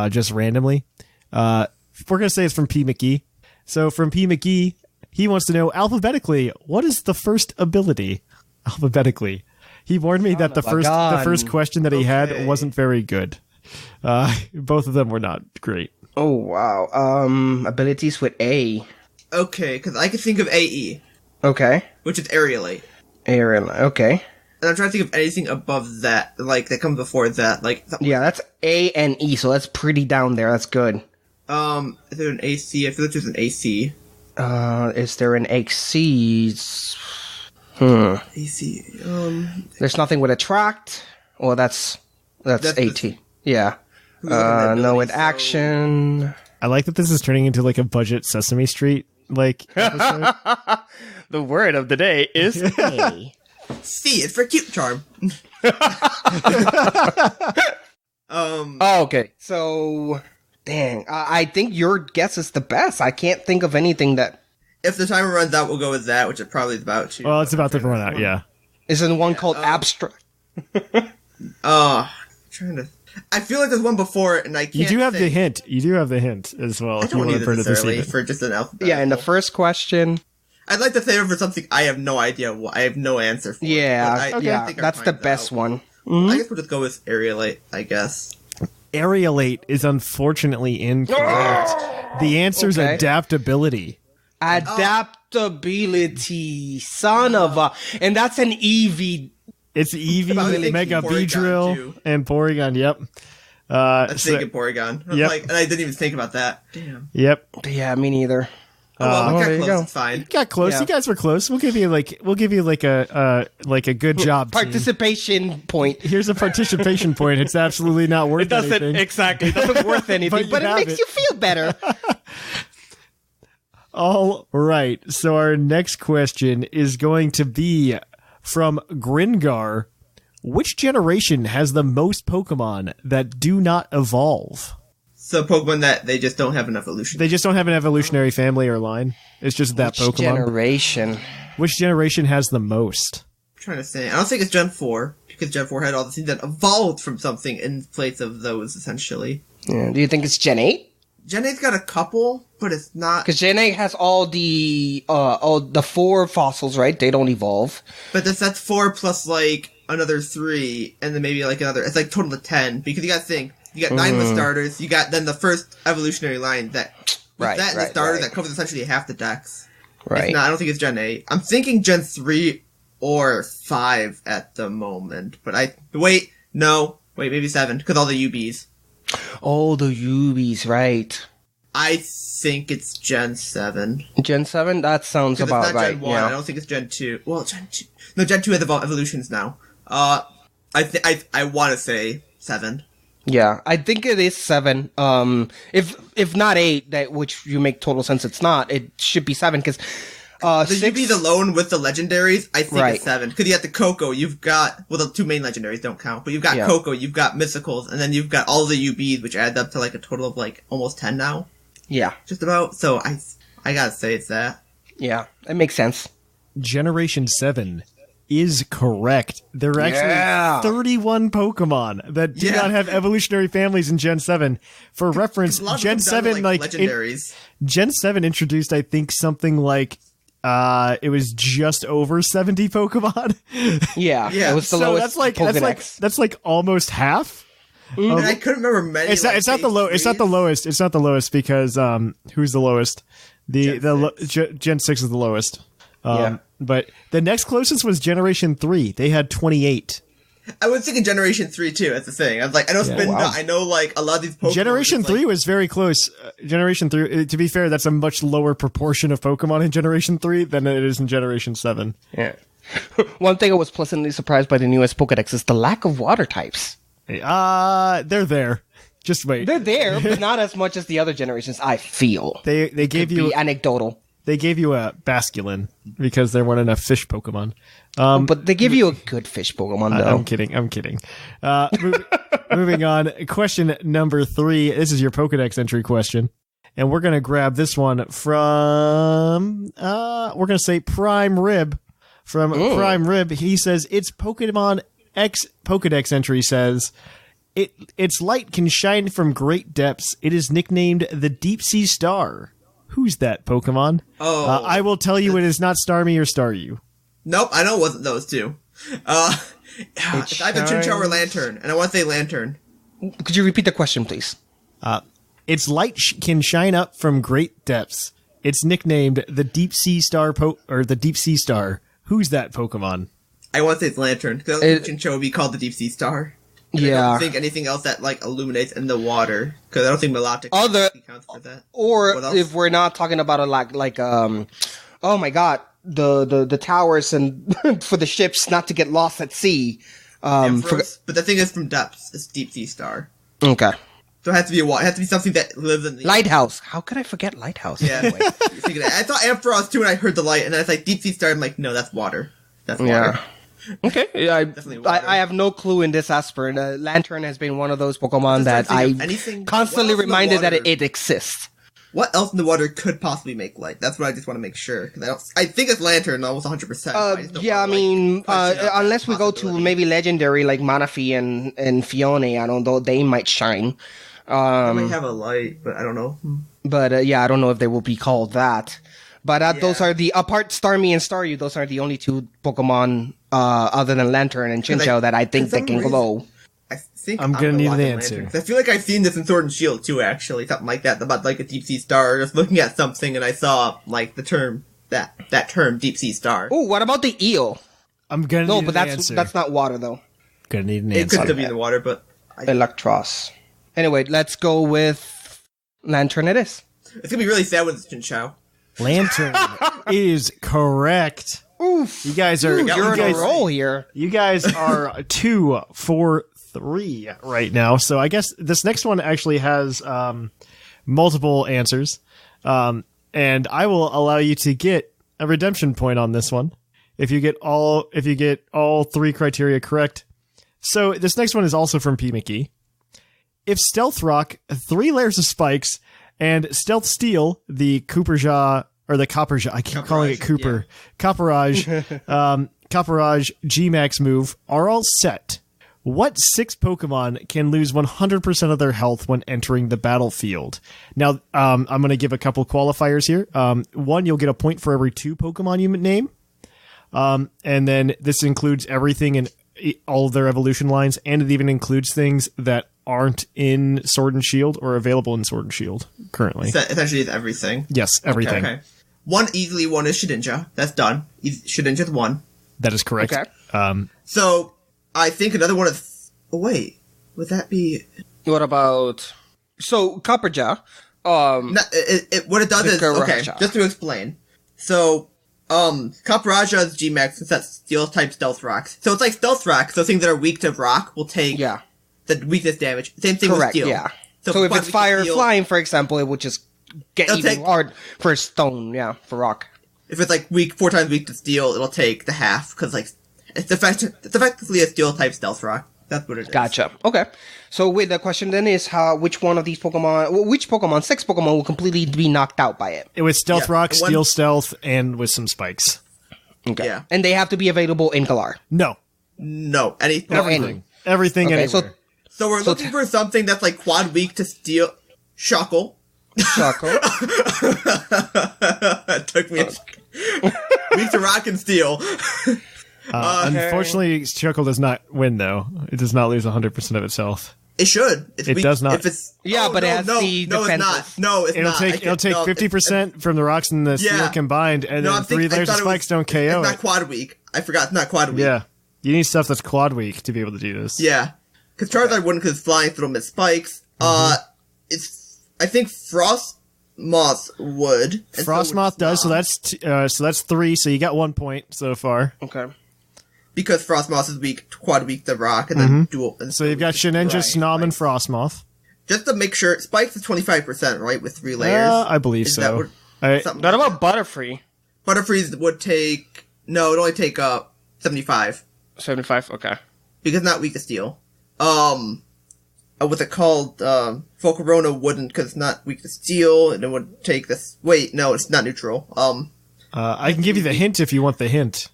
just randomly. We're going to say it's from P. McGee. So from P. McGee, he wants to know alphabetically, what is the first ability? Alphabetically. He warned me that the first question that he had wasn't very good. Both of them were not great. Oh, wow. Abilities with A. Okay, because I can think of AE. Okay. Which is Aerialate. Okay. And I'm trying to think of anything above that, like, that comes before that, like... Yeah, that's A and E, so that's pretty down there. That's good. Is there an AC? I feel like there's an AC. Is there an AC? AC, There's nothing with Attract. Well, that's AT. Yeah. No, with Action. I like that this is turning into like a budget Sesame Street like episode. The word of the day is A. C is for Cute Charm. Okay. So, dang. I think your guess is the best. I can't think of anything that... If the timer runs out, we'll go with that, which is probably about to. Well, it's about to run out, yeah. Isn't one called Abstract? Trying to... I feel like there's one before it, and I can't. You do have the hint. You do have the hint as well. I don't need it necessarily for just an alphabet. Yeah, in the first question. I'd like to say it for something I have no idea. I have no answer for. Yeah, that's the best one. Mm-hmm. I guess we'll just go with Aerialate, I guess. Aerialate is unfortunately incorrect. The answer's adaptability. Adaptability, son of a... And that's an EV... It's Eevee, Mega Beedrill, and Porygon, yep. I was thinking Porygon. And I didn't even think about that. Damn. Yep. Yeah, me neither. Well, we got close. It's fine. You got close. Yeah. You guys were close. We'll give you like a good job. Participation point. Here's a participation point. It's absolutely not worth anything. Exactly. It doesn't worth anything, but it makes you feel better. All right. So our next question is going to be from Gringar. Which generation has the most Pokemon that do not evolve? So Pokemon that they just don't have an evolution. They just don't have an evolutionary family or line. It's just that Which Pokemon. generation? Which generation has the most? I'm trying to think. I don't think it's Gen 4, because Gen 4 had all the things that evolved from something in place of those, essentially. Yeah. Do you think it's Gen 8? Gen 8's got a couple, but it's not... Because Gen 8 has all the 4 fossils, right? They don't evolve. But that's 4 plus, like, another 3, and then maybe, like, another... It's, like, total of 10, because you gotta think... You got 9 with starters. You got then the first evolutionary line that the starter that covers essentially half the decks. Right. I don't think it's Gen 8. I'm thinking Gen 3 or 5 at the moment. But wait, maybe 7 because all the UBs. Oh, the UBs, right? I think it's Gen 7. Gen 7. That sounds about it's not right. Gen 1. Yeah. I don't think it's Gen 2. Well, Gen 2. No, Gen 2 has evolutions now. I want to say 7. Yeah, I think it is 7. If not 8, which you make total sense, it's not. It should be 7 because the 6 UB alone with the legendaries, I think it's 7 because you got the Coco. You've got the 2 main legendaries don't count, but you've got Coco, you've got Mysticals, and then you've got all the UBs, which adds up to like a total of like almost 10 now. Yeah, just about. So I gotta say it's that. Yeah, it makes sense. Generation 7 is correct. There are actually 31 Pokemon that do not have evolutionary families in Gen 7. For reference, Gen 7 legendaries. Gen 7 introduced, I think, something like it was just over 70 Pokemon. Yeah. It was the lowest. That's like almost half. And I couldn't remember many. It's not the lowest. It's not the lowest because who's the lowest? Gen 6 is the lowest. But the next closest was Generation 3. They had 28. I was thinking Generation 3 too. That's the thing. I was like, I know like a lot of these Pokemon. Generation 3 was very close. Generation 3, to be fair, that's a much lower proportion of Pokemon in Generation 3 than it is in Generation 7. Yeah. One thing I was pleasantly surprised by the newest Pokedex is the lack of water types. They're there. Just wait. They're there, but not as much as the other generations, I feel. They gave you... be anecdotal. They gave you a Basculin because there weren't enough fish Pokemon. But they give you a good fish Pokemon, though. I'm kidding. Moving on. Question number 3. This is your Pokedex entry question. And we're going to grab this one from, we're going to say Prime Rib. From Prime Rib, he says, it's Pokemon X Pokedex entry says, its light can shine from great depths. It is nicknamed the Deep Sea Star. Who's that Pokemon? I will tell you it is not Starmie or Staryu. Nope, I know it wasn't those two. It's either Chinchou or Lantern, and I want to say Lantern. Could you repeat the question, please? Its light can shine up from great depths. It's nicknamed the Deep Sea Star or the Deep Sea Star. Who's that Pokemon? I want to say it's Lantern, because I don't think Chinchou would be called the Deep Sea Star. And I don't think anything else that like illuminates in the water, because I don't think Melodic counts for that. Or if we're not talking about it oh my god, the towers and for the ships not to get lost at sea. But the thing is, from depths, it's Deep Sea Star. Okay. So it has to be it has to be something that lives in the Lighthouse. How could I forget Lighthouse? Yeah. I thought Ampharos too when I heard the light, and then it's like Deep Sea Star. I'm like, no, that's water. That's water. Yeah. Okay, I have no clue in this aspect. Lantern has been one of those Pokemon that I constantly reminded that it exists. What else in the water could possibly make light? That's what I just want to make sure. I think it's Lantern almost 100%. Unless we go to maybe Legendary like Manaphy and Fione, I don't know, they might shine. They might have a light, but I don't know. But I don't know if they will be called that. But those are apart Starmie and Staryu, those are the only two Pokemon other than Lantern and Chinchou that I think that can glow. I think I'm gonna need an answer. I feel like I've seen this in Sword and Shield too, actually, something like that, about like a Deep Sea Star. Just looking at something and I saw like the term that term Deep Sea Star. Oh, what about the eel? I'm gonna need an answer. That's not water though. Gonna need an answer. It could still be in the water, but Electros. Anyway, let's go with Lantern. It is. It's gonna be really sad with Chinchou. Lantern is correct. Oof. You guys are you're on a roll here. You guys are 2 for 3 right now. So I guess this next one actually has multiple answers. And I will allow you to get a redemption point on this one. If you get all 3 criteria correct, So this next one is also from P. McGee. If Stealth Rock, 3 layers of spikes, and Stealth Steel, the Copperage, or the Copperage, I keep calling it Cooper, Copperage, Copperage G-Max move are all set, what 6 Pokemon can lose 100% of their health when entering the battlefield? Now, I'm going to give a couple qualifiers here. 1, you'll get a point for every 2 Pokemon you name. And then this includes everything in all of their evolution lines, and it even includes things that aren't in Sword and Shield or available in Sword and Shield currently. Essentially, it's everything. Yes, everything. Okay. One easily one is Shedinja. That's done. Shedinja's 1. That is correct. Okay. So, I think another one is... Oh, wait. Would that be... What about... So, Copperja, what it does is... Okay, Copperja. just to explain. So, Copperaja's G-Max is that Steel-type Stealth Rocks. So it's like Stealth Rock, so things that are weak to Rock will take the weakness damage. Same thing with Steel. Yeah. So if it's Fire Flying, for example, it would just get even hard for Stone, for Rock. If it's like 4 times weak to Steel, it'll take the half, because like, it's effectively a Steel-type Stealth Rock. That's what it is. Gotcha. Okay. So wait, the question then is which one of these Pokemon, which Pokemon, 6 Pokemon will completely be knocked out by it? It was Stealth Rock, Steel Stealth, and with some spikes. Okay. Yeah. And they have to be available in Galar? No. Everything. Everything okay, anywhere. So we're looking for something that's like quad weak to Steel. Shuckle. It took me weak to Rock and Steel. Unfortunately, Shuckle does not win, though. It does not lose 100% of its health. It should. It does not. If it's, but it has the defenses. It'll take 50% from the rocks and the steel combined, and then 3 layers of spikes don't KO It's not quad weak. I forgot, it's not quad weak. Yeah. You need stuff that's quad weak to be able to do this. Yeah. Because Charizard wouldn't, because it's flying, so it'll miss spikes. I think Frostmoth would. Frostmoth does, so that's 3, so you got 1 point so far. Okay. Because Frostmoth is weak, quad weak to Rock, and then dual. And so you've got Shedinja, Snom, and Frostmoth. Just to make sure, Spikes is 25%, right, with 3 layers? I believe so. What about Butterfree? Butterfree would take... No, it would only take 75. 75, okay. Because it's not weak to Steel. What's it called? Volcarona wouldn't, because it's not weak to Steel, and it would take this... Wait, no, it's not neutral. I can give you the hint if you want the hint.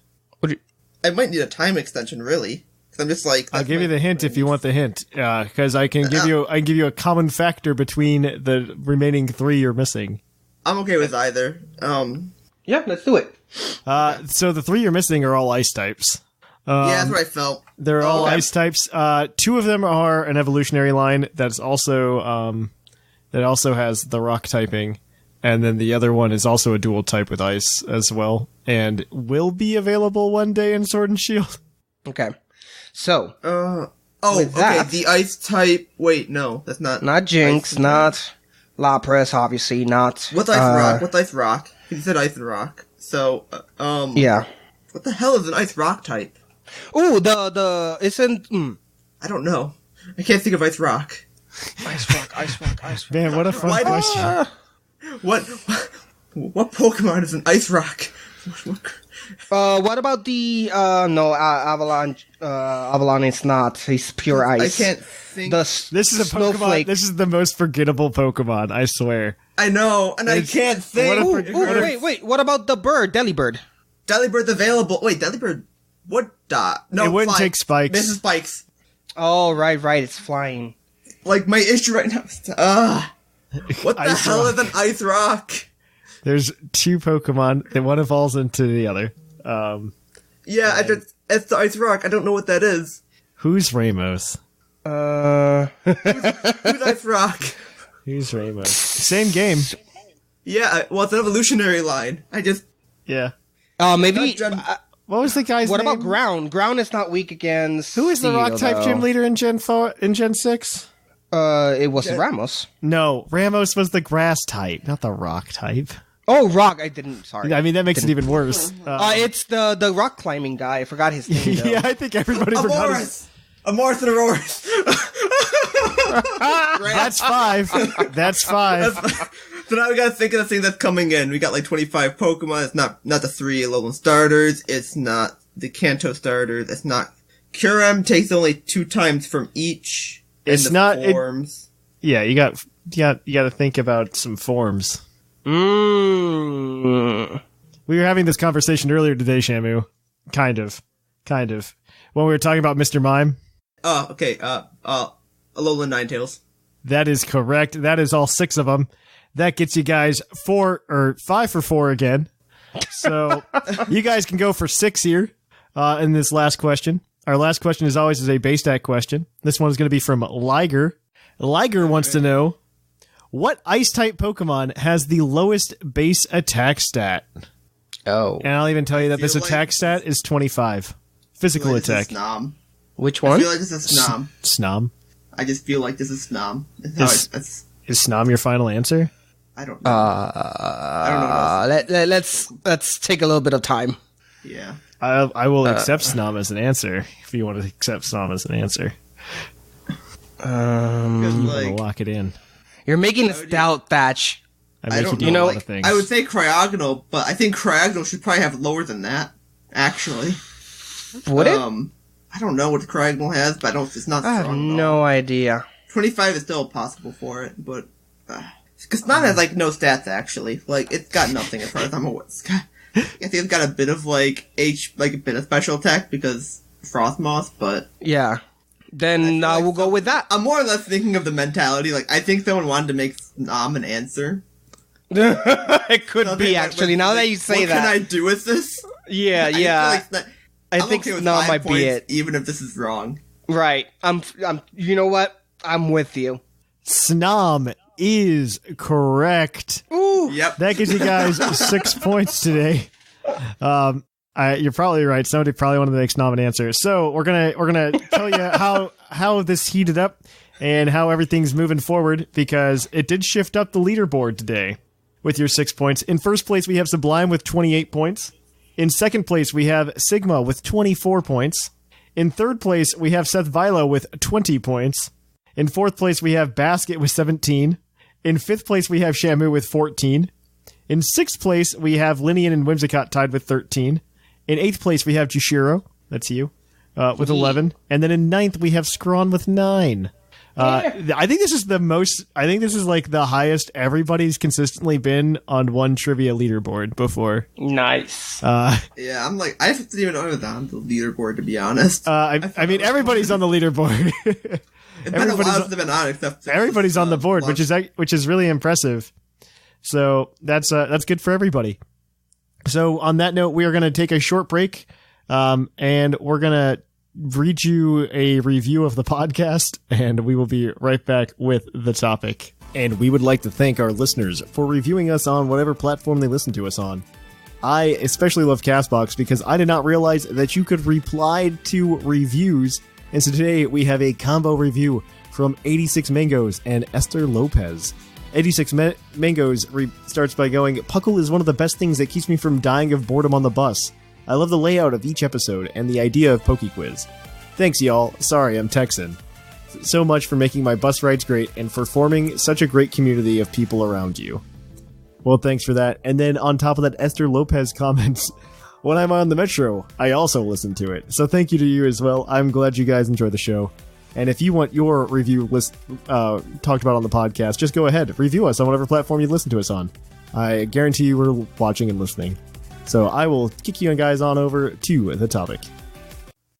I might need a time extension, really. Because I'm just like... I'll give you the hint if you want the hint. Because I can give you a common factor between the remaining 3 you're missing. I'm okay with either. Yeah, let's do it. So the 3 you're missing are all ice types. Yeah, that's what I felt. They're all ice types. 2 of them are an evolutionary line that's also that also has the rock typing, and then the other one is also a dual type with ice as well, and will be available one day in Sword and Shield. Okay, so the ice type. Wait, no, that's not Jinx, not Lapras, obviously not. What's ice rock? What's ice rock? You said ice and rock. So yeah. What the hell is an ice rock type? Oh, the isn't. I don't know. I can't think of ice rock. Ice rock. Man, what a fun question. What Pokemon is an ice rock? What about the Avalon? Avalon is not. He's pure ice. I can't think. This is a Pokemon. This is the most forgettable Pokemon. I swear. I know, and I can't think. Wait. What about the bird, Delibird? Delibird available. Wait, Delibird. What? No, it wouldn't take spikes. This is spikes. Oh, right. It's flying. Like my issue right now is what the hell is an ice rock? There's 2 Pokemon, and one evolves into the other. It's the ice rock. I don't know what that is. Who's Ramos? Who's ice rock? Who's Ramos? Same game. Yeah, well, it's an evolutionary line. Yeah. Maybe. What was the guy's name? What about Ground? Ground is not weak against. Who is the rock type gym leader in Gen 4 in Gen 6? It was Ramos. No, Ramos was the grass type, not the rock type. Oh, rock! I didn't. Sorry. I mean, that makes it even worse. It's the rock climbing guy. I forgot his name. Though. Yeah, I think everybody forgot his. Amoris and Auroris. That's 5. That's 5. So now we gotta think of the thing that's coming in. We got like 25 Pokemon. It's not the 3 Alolan starters. It's not the Kanto starters. It's not Curem takes only 2 times from each. It's in not the forms. Yeah, you got to think about some forms. We were having this conversation earlier today, Shamu. Kind of. When we were talking about Mr. Mime. Oh, okay. Alolan Ninetales. That is correct. That is all 6 of them. That gets you guys 5 for 4 again. So you guys can go for 6 here in this last question. Our last question, as always, is a base stat question. This one is going to be from Liger. Liger wants to know, what Ice-type Pokemon has the lowest base attack stat? Oh. And I'll even tell you that this like attack stat is 25. Physical attack. Snom. Which one? I feel like this is Snom. Snom? I just feel like this is Snom. Is Snom your final answer? I don't know. I don't know. Let's take a little bit of time. Yeah. I will accept Snom as an answer if you want to accept Snom as an answer. I'm going to lock it in. You're making us doubt, Thatch. I make you do a lot of things. I would say Cryogonal, but I think Cryogonal should probably have lower than that, actually. Would it? I don't know what Cryogonal has, but it's not strong. I have no idea. 25 is still possible for it, but... Because Snom has, no stats, actually. It's got nothing as far as I'm aware. I think it's got a bit of, a bit of special attack because Frostmoth, but... Yeah. Then we'll go with that. I'm more or less thinking of the mentality, I think someone wanted to make Snom an answer. It could be, actually, now that you say that. What can I do with this? Yeah. I think okay with Snom 5 might points, be it. even if this is wrong. Right. You know what? I'm with you. Snom is correct. Ooh. Yep. That gives you guys 6 points today. You're probably right. Somebody probably wanted to make Snom an answer. So we're gonna tell you how this heated up and how everything's moving forward, because it did shift up the leaderboard today with your 6 points. In first place, we have Sublime with 28 points. In second place, we have Sigma with 24 points. In third place, we have Seth Vilo with 20 points. In fourth place, we have Basket with 17. In fifth place, we have Shamu with 14. In sixth place, we have Linian and Whimsicott tied with 13. In eighth place, we have Jushiro, that's you, with 11. And then in ninth, we have Scrawn with 9. I think this is the highest everybody's consistently been on one trivia leaderboard before. Nice. Yeah, I didn't even know that on the leaderboard, to be honest. I mean, everybody's on the leaderboard. Everybody's on the board, which is really impressive. So that's good for everybody. So on that note, we are going to take a short break, and we're going to read you a review of the podcast, and we will be right back with the topic. And we would like to thank our listeners for reviewing us on whatever platform they listen to us on. I especially love CastBox because I did not realize that you could reply to reviews. And so today we have a combo review from 86 Mangoes and Esther Lopez. 86 Mangoes starts by going, "Puckle is one of the best things that keeps me from dying of boredom on the bus. I love the layout of each episode and the idea of PokeQuiz. Thanks, y'all. Sorry, I'm Texan. So much for making my bus rides great and for forming such a great community of people around you." Well, thanks for that. And then on top of that, Esther Lopez comments, "When I'm on the Metro, I also listen to it. So thank you to you as well. I'm glad you guys enjoy the show. And if you want your review list talked about on the podcast, just go ahead. Review us on whatever platform you listen to us on. I guarantee you we're watching and listening. So I will kick you guys on over to the topic."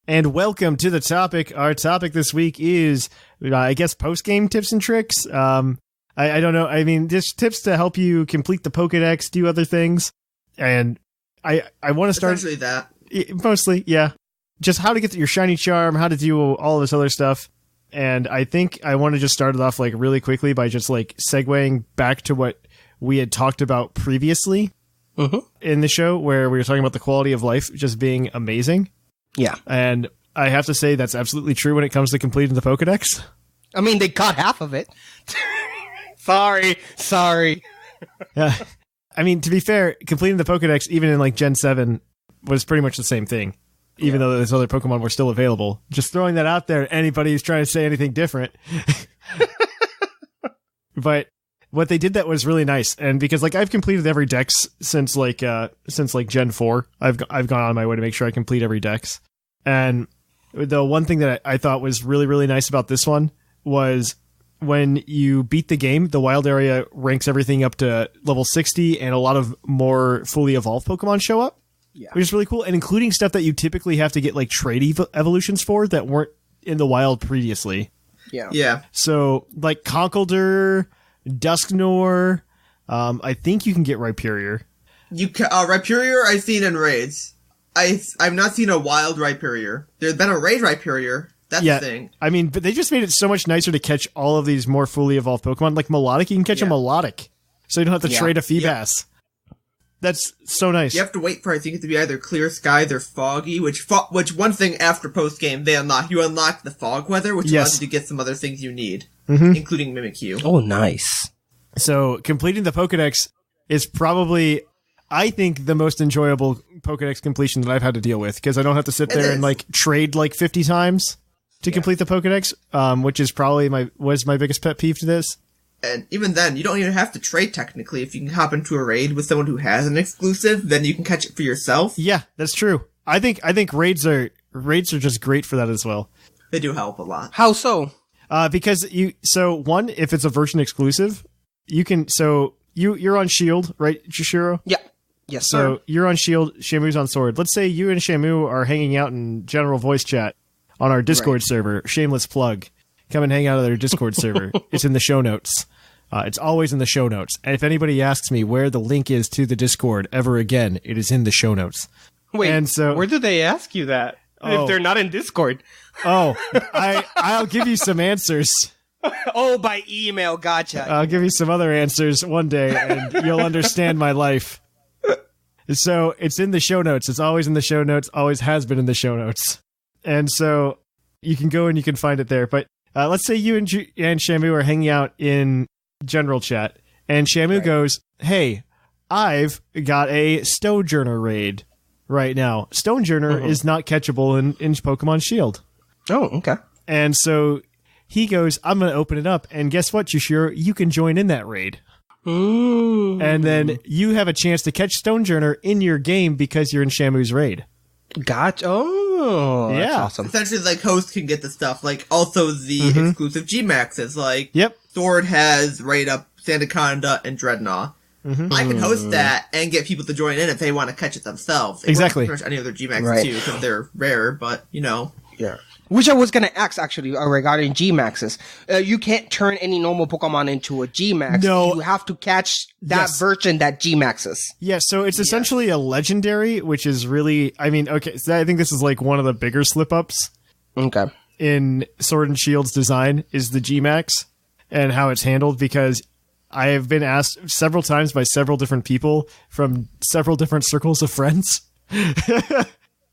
And welcome to the topic. Our topic this week is, I guess, post-game tips and tricks. I don't know. I mean, just tips to help you complete the Pokedex, do other things. And I want to start... Essentially that. Mostly, yeah. Just how to get your shiny charm, how to do all this other stuff. And I think I want to just start it off really quickly by just segueing back to what we had talked about previously in the show, where we were talking about the quality of life just being amazing. Yeah. And I have to say that's absolutely true when it comes to completing the Pokedex. I mean, they got half of it. Sorry. Yeah. I mean, to be fair, completing the Pokedex, even in Gen 7, was pretty much the same thing. Even though those other Pokemon were still available. Just throwing that out there, anybody who's trying to say anything different. But what they did that was really nice. And because I've completed every Dex since Gen 4. I've gone on my way to make sure I complete every Dex. And The one thing that I thought was really, really nice about this one was when you beat the game, the wild area ranks everything up to level 60, and a lot of more fully evolved Pokemon show up, which is really cool, and including stuff that you typically have to get like trade evolutions for that weren't in the wild previously. Yeah. So like Conkeldurr, Dusknoir, I think you can get Rhyperior. Rhyperior I've seen in raids. I've not seen a wild Rhyperior. There's been a raid Rhyperior. That's the thing. I mean, but they just made it so much nicer to catch all of these more fully evolved Pokemon. Like Melodic, you can catch a Melodic. So you don't have to trade a Feebas. That's so nice. You have to wait for, I think, it to be either clear skies or foggy, which one thing after post-game they unlock. You unlock the fog weather, which allows you to get some other things you need, including Mimikyu. Oh, nice. So completing the Pokedex is probably, I think, the most enjoyable Pokedex completion that I've had to deal with, because I don't have to sit there and like trade like 50 times to complete the Pokedex, which is probably was my biggest pet peeve to this. And even then, you don't even have to trade technically. If you can hop into a raid with someone who has an exclusive, then you can catch it for yourself. Yeah, that's true. I think raids are just great for that as well. They do help a lot. How so? Because one, if it's a version exclusive, you can, you're on Shield, right, Jushiro? Yeah. Yes, so sir. you're on Shield, Shamu's on Sword. Let's say you and Shamu are hanging out in general voice chat on our Discord server. Shameless plug. Come and hang out at our Discord server. It's in the show notes. It's always in the show notes. And if anybody asks me where the link is to the Discord ever again, it is in the show notes. Wait, and so, where do they ask you that? If they're not in Discord? I'll give you some answers. Oh, by email. Gotcha. I'll give you some other answers one day, and you'll understand my life. So it's in the show notes. It's always in the show notes. Always has been in the show notes. And so you can go and you can find it there. But let's say you and Shamu are hanging out in general chat, and Shamu goes, "Hey, I've got a Stonejourner raid right now. Stonejourner is not catchable in Pokemon Shield." Oh, okay. And so he goes, "I'm going to open it up, and guess what, Jushiro? You can join in that raid." And then you have a chance to catch Stonejourner in your game because you're in Shamu's raid. Gotcha. Oh, yeah. That's awesome. Essentially, like, hosts can get the stuff. Like, also the exclusive G-Maxes. Like, Sword has Raid Up, Sandaconda, and Dreadnought. I can host that and get people to join in if they want to catch it themselves. Exactly. Pretty much any other G-Maxes too, because they're rare, but, you know. Yeah. Which I was going to ask, actually, regarding G-Maxes. You can't turn any normal Pokemon into a G-Max. No. You have to catch that version that G-Maxes. Yeah, so it's essentially a legendary, which is really, I mean, okay, so I think this is like one of the bigger slip-ups. Okay. In Sword and Shield's design is the G-Max and how it's handled, because I have been asked several times by several different people from several different circles of friends.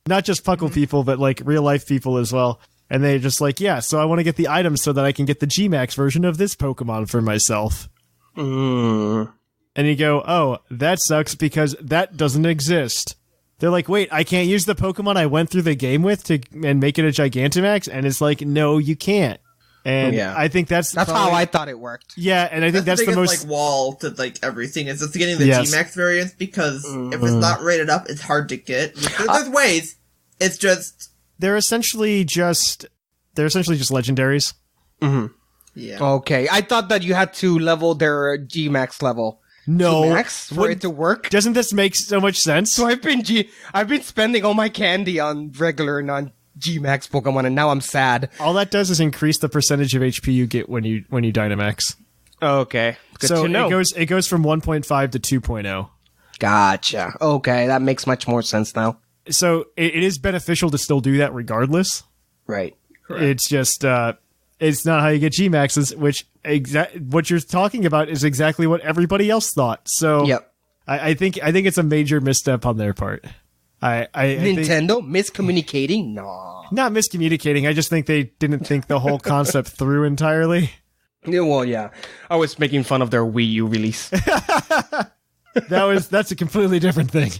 Not just Puckle people, but like real life people as well. And they're just like, yeah, so I want to get the items so that I can get the G-Max version of this Pokemon for myself. And you go, oh, that sucks because that doesn't exist. They're like, wait, I can't use the Pokemon I went through the game with and make it a Gigantamax? And it's like, no, you can't. And I think that's probably how I thought it worked. Yeah, and I think that's the most like wall to like everything is just getting the G-Max variants, because if it's not rated up, it's hard to get. There's ways. It's just they're essentially just legendaries. Yeah. Okay, I thought that you had to level their G-Max level. No, G-Max for it to work. Doesn't this make so much sense? So I've been spending all my candy on regular non-G-Max Pokemon, and now I'm sad. All that does is increase the percentage of HP you get when you Dynamax. Okay, good to know. It goes from 1.5 to 2.0. Gotcha. Okay, that makes much more sense now. So it is beneficial to still do that regardless. Right. Correct. It's just it's not how you get G-Maxes, which what you're talking about is exactly what everybody else thought. So I think it's a major misstep on their part. Nintendo miscommunicating? No. Not miscommunicating. I just think they didn't think the whole concept through entirely. Yeah, well, yeah. I was making fun of their Wii U release. That's a completely different thing.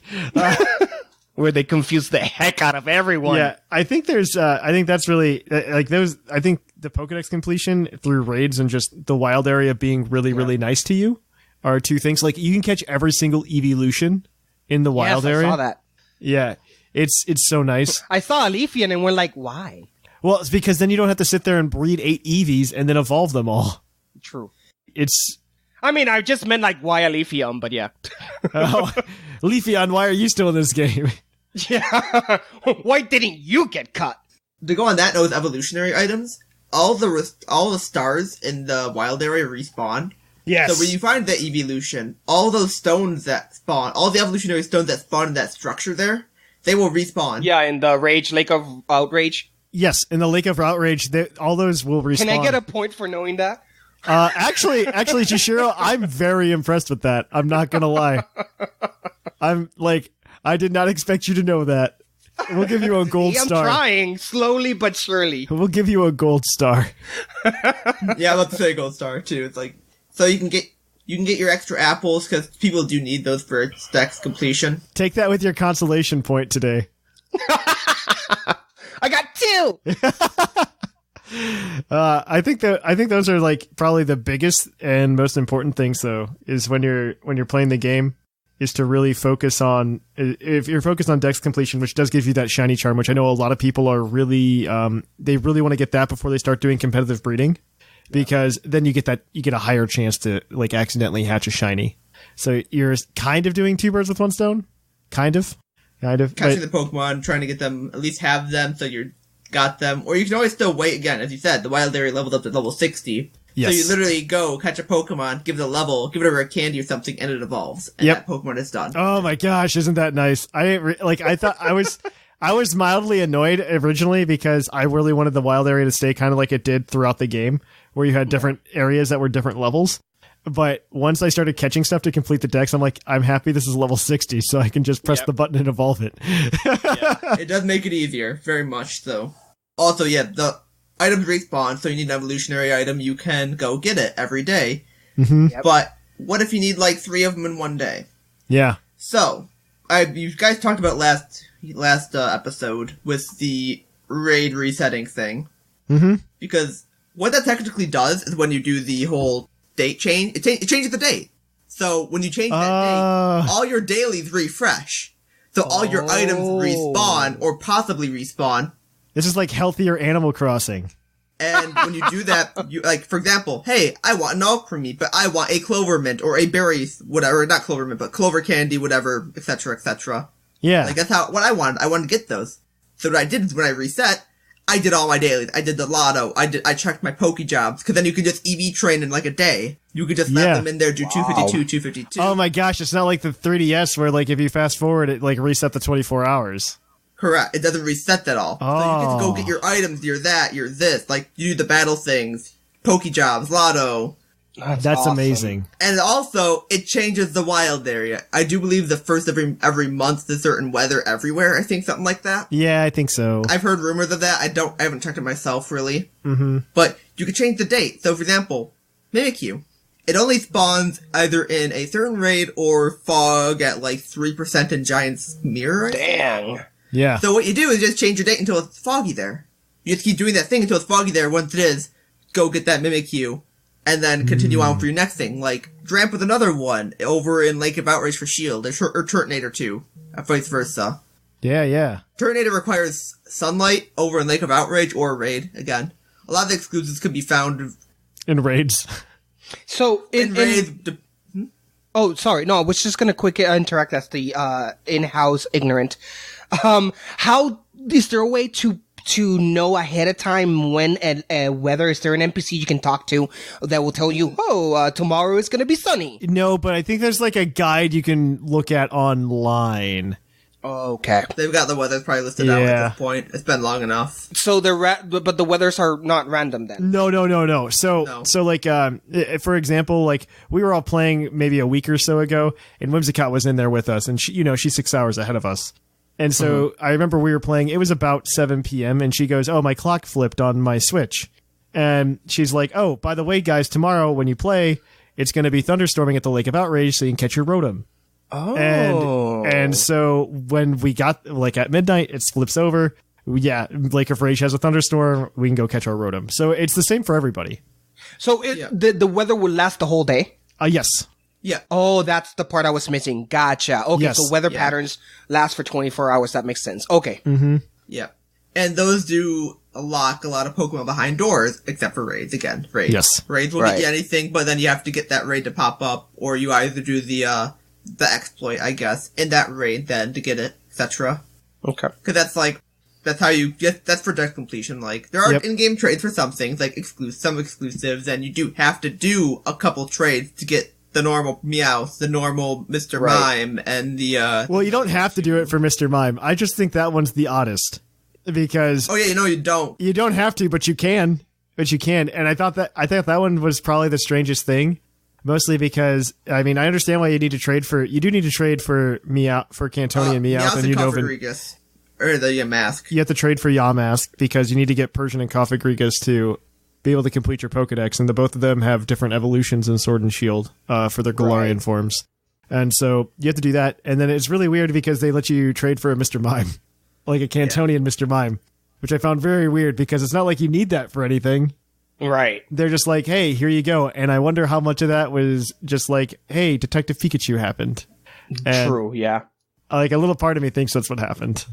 Where they confused the heck out of everyone. Yeah, I think that's really like those. I think the Pokedex completion through raids and just the wild area being really, really nice to you are two things. Like you can catch every single evolution in the wild area. I saw that. Yeah, It's so nice. I saw a Leafeon and we're like, why? Well, it's because then you don't have to sit there and breed 8 Eevees and then evolve them all. True. I mean, I just meant like why a Leafeon, but yeah. Oh, Leafeon, why are you still in this game? Yeah. Why didn't you get cut? To go on that note with evolutionary items, all the stars in the wild area respawn. Yes. So when you find the evolution, all those stones that spawn, all the evolutionary stones that spawn in that structure there, they will respawn. Yeah, in the Lake of Outrage. Yes, in the Lake of Outrage, all those will respawn. Can I get a point for knowing that? Actually, Jushiro, I'm very impressed with that. I'm not gonna lie. I'm like, I did not expect you to know that. We'll give you a gold star. I'm trying, slowly but surely. We'll give you a gold star. Yeah, I'm about to say gold star too. It's like, so you can get your extra apples because people do need those for stacks completion. Take that with your consolation point today. I got 2. I think those are like probably the biggest and most important things though, is when you're playing the game, is to really focus on, if you're focused on dex completion, which does give you that shiny charm, which I know a lot of people are really, they really want to get that before they start doing competitive breeding, because then you get a higher chance to like accidentally hatch a shiny. So you're kind of doing 2 birds with 1 stone, kind of. Catching the Pokemon, trying to get them, at least have them so you're got them, or you can always still wait again. As you said, the wild area leveled up to level 60. Yes. So you literally go catch a Pokemon, give it a level, give it a rare candy or something, and it evolves. And that Pokemon is done. Oh my gosh, isn't that nice? I thought I was mildly annoyed originally because I really wanted the wild area to stay kind of like it did throughout the game, where you had different areas that were different levels. But once I started catching stuff to complete the dex, I'm like, I'm happy this is level 60, so I can just press the button and evolve it. It does make it easier, very much so. Also, the items respawn, so you need an evolutionary item, you can go get it every day. Mm-hmm. Yep. But what if you need like 3 of them in one day? Yeah. So, you guys talked about last episode with the raid resetting thing. Mm-hmm. Because what that technically does is when you do the whole date change, it changes the date. So when you change that date, all your dailies refresh. So all your items respawn, or possibly respawn. This is like healthier Animal Crossing. And when you do that, you, like, for example, hey, I want an alchemy, but I want a clover mint, or a berry, whatever, not clover mint, but clover candy, whatever, etc., etc. Yeah. Like, that's what I wanted. I wanted to get those. So what I did is when I reset, I did all my dailies. I did the lotto. I checked my Poke Jobs, because then you could just EV train in like a day. You could just let them in there, do 252, 252. Oh my gosh, it's not like the 3DS where, like, if you fast forward, it, like, reset the 24 hours. Correct. It doesn't reset that all. Oh. So you get to go get your items, you're that, you're this. Like, you do the battle things, Poke Jobs, lotto. That's awesome. amazing. And also, it changes the wild area. I do believe the first every month there's certain weather everywhere. I think something like that. Yeah, I think so. I've heard rumors of that. I haven't checked it myself, really. Mm-hmm. But you could change the date. So, for example, Mimikyu. It only spawns either in a certain raid or fog at like 3% in Giant's Mirror. Dang. Yeah. So what you do is just change your date until it's foggy there. You just keep doing that thing until it's foggy there. Once it is, go get that Mimikyu. And then continue on for your next thing. Like, Dramp with another one over in Lake of Outrage for Shield, or Turtonator 2, vice versa. Yeah. Turtonator requires sunlight over in Lake of Outrage or Raid, again. A lot of the exclusives could be found in raids. So, in Raids. Oh, sorry. No, I was just gonna quick interact as the in-house ignorant. How is there a way to know ahead of time when whether is there an NPC you can talk to that will tell you, tomorrow is going to be sunny? No, but I think there's like a guide you can look at online. Okay. They've got the weather probably listed out at this point. It's been long enough. So but the weathers are not random then? No. So like, for example, like we were all playing maybe a week or so ago and Whimsicott was in there with us and she's 6 hours ahead of us. And so I remember we were playing, it was about 7 p.m. and she goes, oh, my clock flipped on my Switch. And she's like, oh, by the way, guys, tomorrow when you play, it's going to be thunderstorming at the Lake of Outrage so you can catch your Rotom. Oh. And so when we got, like at midnight, it flips over. Yeah, Lake of Rage has a thunderstorm. We can go catch our Rotom. So it's the same for everybody. So the weather will last the whole day? Yes. Yeah. Oh, that's the part I was missing. Gotcha. Okay, Yes. so weather patterns last for 24 hours. That makes sense. Okay. Mm-hmm. Yeah. And those do lock a lot of Pokemon behind doors, except for raids. Again, raids. Yes. Raids will get you anything, but then you have to get that raid to pop up, or you either do the exploit, I guess, in that raid then to get it, etc. Okay. Because that's how you get, that's for deck completion. Like, there are in-game trades for some things, like some exclusives, and you do have to do a couple trades to get the normal Meowth, the normal Mr. Mime, and the, Well, you don't have to do it for Mr. Mime. I just think that one's the oddest. Because... Oh, yeah, you don't. You don't have to, but you can. And I thought that one was probably the strangest thing. Mostly because, I mean, I understand why you need to trade for... You do need to trade for Meowth, for Cantonian and Meowth. Meowth and Cofagrigus. Or the Yamask. You have to trade for Yamask because you need to get Persian and Cofagrigus to be able to complete your Pokedex. And both of them have different evolutions in Sword and Shield for their Galarian forms. And so you have to do that. And then it's really weird because they let you trade for a Mr. Mime. Like a Cantonian Mr. Mime. Which I found very weird because it's not like you need that for anything. Right. They're just like, hey, here you go. And I wonder how much of that was just like, hey, Detective Pikachu happened. And True, yeah. like a little part of me thinks that's what happened.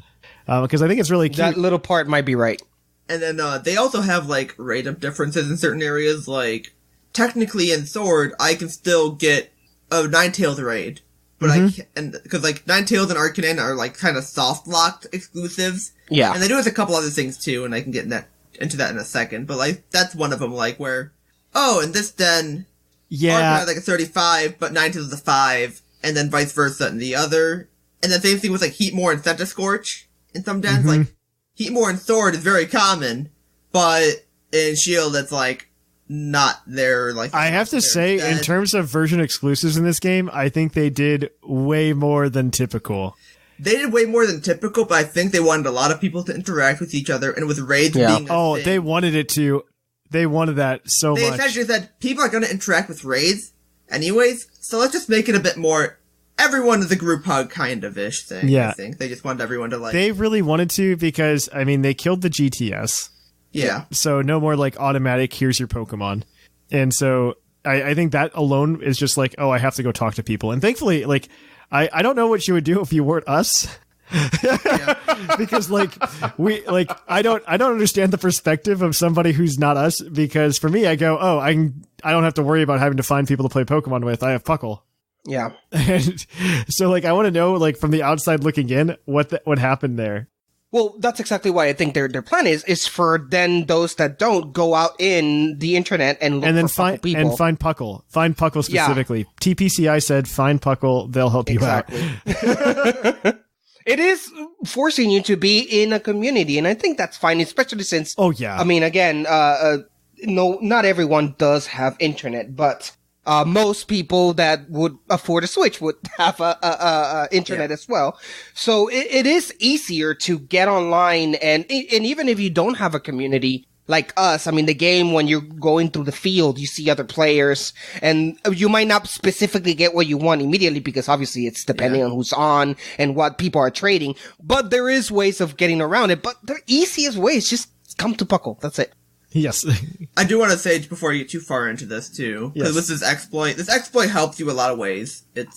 Because I think it's really cute. That little part might be right. And then they also have, like, rate-up differences in certain areas. Like, technically in Sword, I can still get a Ninetales raid. But because, like, Ninetales and Arcanine are, like, kind of soft-locked exclusives. Yeah. And they do with a couple other things, too, and I can get into that in a second. But, like, that's one of them, like, where, oh, and this den, Arcanine is, like, a 35, but Ninetales is a 5, and then vice versa in the other. And the same thing with, like, Heatmore and Centiskorch in some dens. Like, Heatmore and Sword is very common, but in Shield, it's, like, not there. Like, I have to say, in terms of version exclusives in this game, I think they did way more than typical. They did way more than typical, but I think they wanted a lot of people to interact with each other, and with raids being a thing, they wanted it to. They wanted that so much. They essentially said, people are going to interact with raids anyways, so let's just make it a bit more everyone is a group hug kind of ish thing. Yeah. I think they just wanted everyone to like. They really wanted to because, I mean, they killed the GTS. Yeah. So no more like automatic, here's your Pokemon. And so I think that alone is just like, oh, I have to go talk to people. And thankfully, like, I don't know what you would do if you weren't us. Because like I don't understand the perspective of somebody who's not us, because for me I go, oh, I don't have to worry about having to find people to play Pokemon with. I have PUCL. Yeah. And so like I want to know, like, from the outside looking in, what happened there. Well, that's exactly why I think their plan is for then those that don't go out in the internet and look and then for find people. and find PUCL. Find PUCL specifically. Yeah. TPCI said find PUCL, they'll help you out. It is forcing you to be in a community, and I think that's fine, especially since. Oh yeah. I mean, again, no, not everyone does have internet, but most people that would afford a Switch would have a internet as well. So it is easier to get online, and even if you don't have a community like us, I mean, the game, when you're going through the field, you see other players, and you might not specifically get what you want immediately, because obviously it's depending on who's on and what people are trading. But there is ways of getting around it. But the easiest way is just come to PUCL. That's it. Yes. I do want to say, before you get too far into this too, because with this exploit helps you a lot of ways. It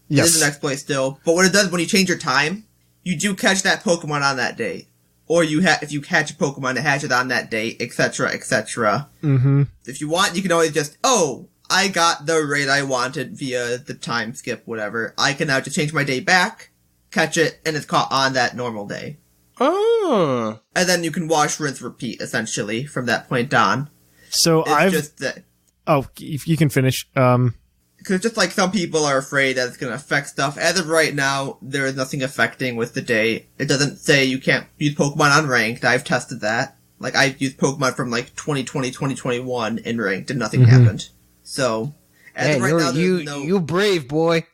is an exploit still, but what it does when you change your time, you do catch that Pokemon on that day. Or if you catch a Pokemon to hatch it on that day, etc., etc. Mm-hmm. If you want, you can always just, I got the raid I wanted via the time skip, whatever. I can now just change my day back, catch it, and it's caught on that normal day. Oh. And then you can wash, rinse, repeat, essentially, from that point on. So if you can finish. Because just like some people are afraid that it's going to affect stuff, as of right now, there is nothing affecting with the day. It doesn't say you can't use Pokemon on Ranked. I've tested that. Like, I've used Pokemon from like 2020, 2021 in Ranked, and nothing happened. So, as of right now, you brave boy.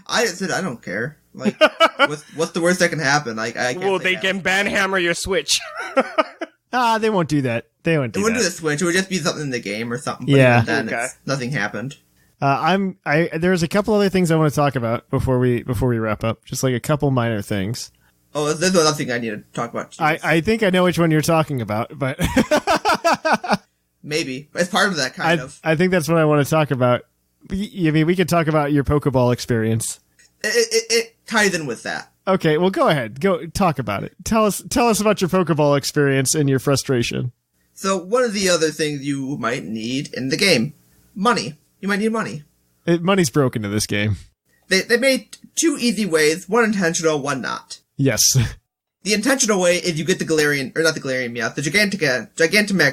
I said I don't care. Like, what's the worst that can happen? Like, I can't. Well, they can banhammer your Switch. They won't do that. They won't do that. It wouldn't do the Switch. It would just be something in the game or something. Yeah. But then nothing happened. There's a couple other things I want to talk about before we wrap up. Just like a couple minor things. Oh, there's another thing I need to talk about. I think I know which one you're talking about, but maybe it's part of that kind of. I think that's what I want to talk about. I mean, we could talk about your Pokeball experience. It ties in with that. Okay, well, go ahead. Go talk about it. Tell us about your Pokeball experience and your frustration. So one of the other things you might need in the game, money. You might need money. Money's broken in this game. They made two easy ways, one intentional, one not. Yes. The intentional way is you get the Gigantamax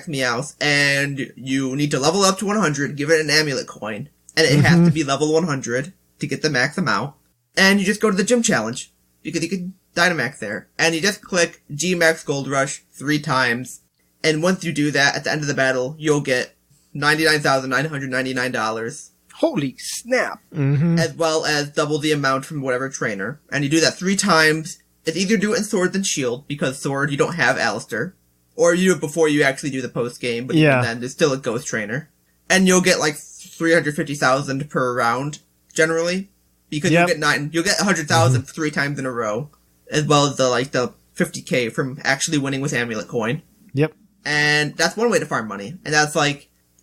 Meowth, and you need to level up to 100, give it an amulet coin, and it has to be level 100 to get the max amount, and you just go to the gym challenge, because you can Dynamax there, and you just click G-Max Gold Rush 3 times, and once you do that, at the end of the battle, you'll get $99,999. Holy snap. As well as double the amount from whatever trainer. And you do that 3 times. It's easier to do it in Sword than Shield, because Sword, you don't have Alistair. Or you do it before you actually do the post-game, but even then, there's still a Ghost Trainer. And you'll get like 350,000 per round, generally. Because you'll get 100,000 3 times in a row. As well as the 50k from actually winning with Amulet Coin. Yep. And that's one way to farm money. And that's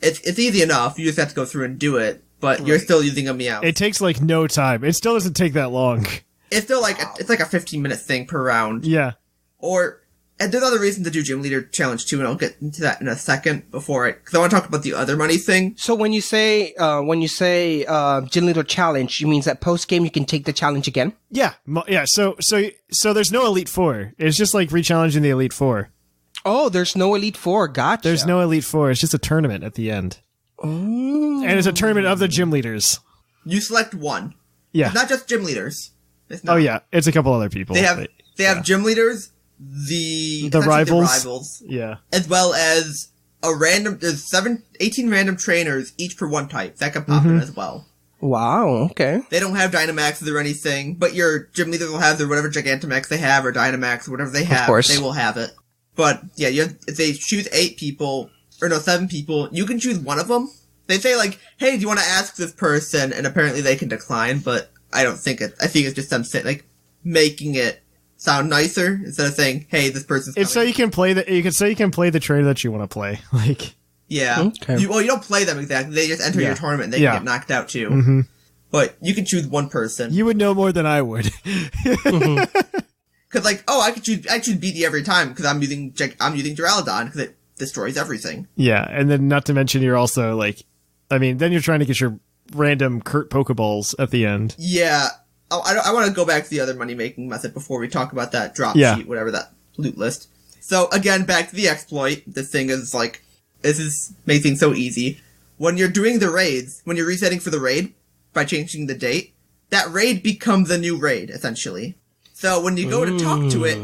it's easy enough, you just have to go through and do it. But you're still using a Meow. It takes no time. It still doesn't take that long. It's still it's like a 15-minute thing per round. Yeah. And there's other reasons to do Gym Leader Challenge too, and I'll get into that in a second because I want to talk about the other money thing. So when you say Gym Leader Challenge, you means that post game you can take the challenge again? Yeah. Yeah. So there's no Elite Four. It's just like re-challenging the Elite Four. Oh, there's no Elite Four. Gotcha. There's no Elite Four. It's just a tournament at the end. Oh. And it's a tournament of the gym leaders. You select one. Yeah. It's not just gym leaders. Oh yeah, it's a couple other people. They have gym leaders, the rivals. Yeah. As well as there's 18 random trainers, each for one type. That can pop in as well. Wow, okay. They don't have Dynamaxes or anything, but your gym leaders will have their whatever Gigantamax they have, or Dynamax, or whatever they have. Of course. They will have it. But yeah, if they choose 7 people, you can choose one of them. They say hey, do you want to ask this person? And apparently they can decline, but I don't think I think it's just them making it sound nicer instead of saying, hey, this person's coming. It's so you can play the trainer that you want to play. Yeah. Okay. You don't play them exactly. They just enter your tournament and they can get knocked out too. Mm-hmm. But you can choose one person. You would know more than I would. Cause I choose BD every time because I'm using Duraludon because it destroys everything. Yeah, and then not to mention you're also then you're trying to get your random Kurt Pokeballs at the end. Yeah. I want to go back to the other money-making method before we talk about that drop sheet, whatever, that loot list. So, again, back to the exploit. This thing is, this is making things so easy. When you're doing the raids, when you're resetting for the raid, by changing the date, that raid becomes a new raid, essentially. So, when you go to talk to it,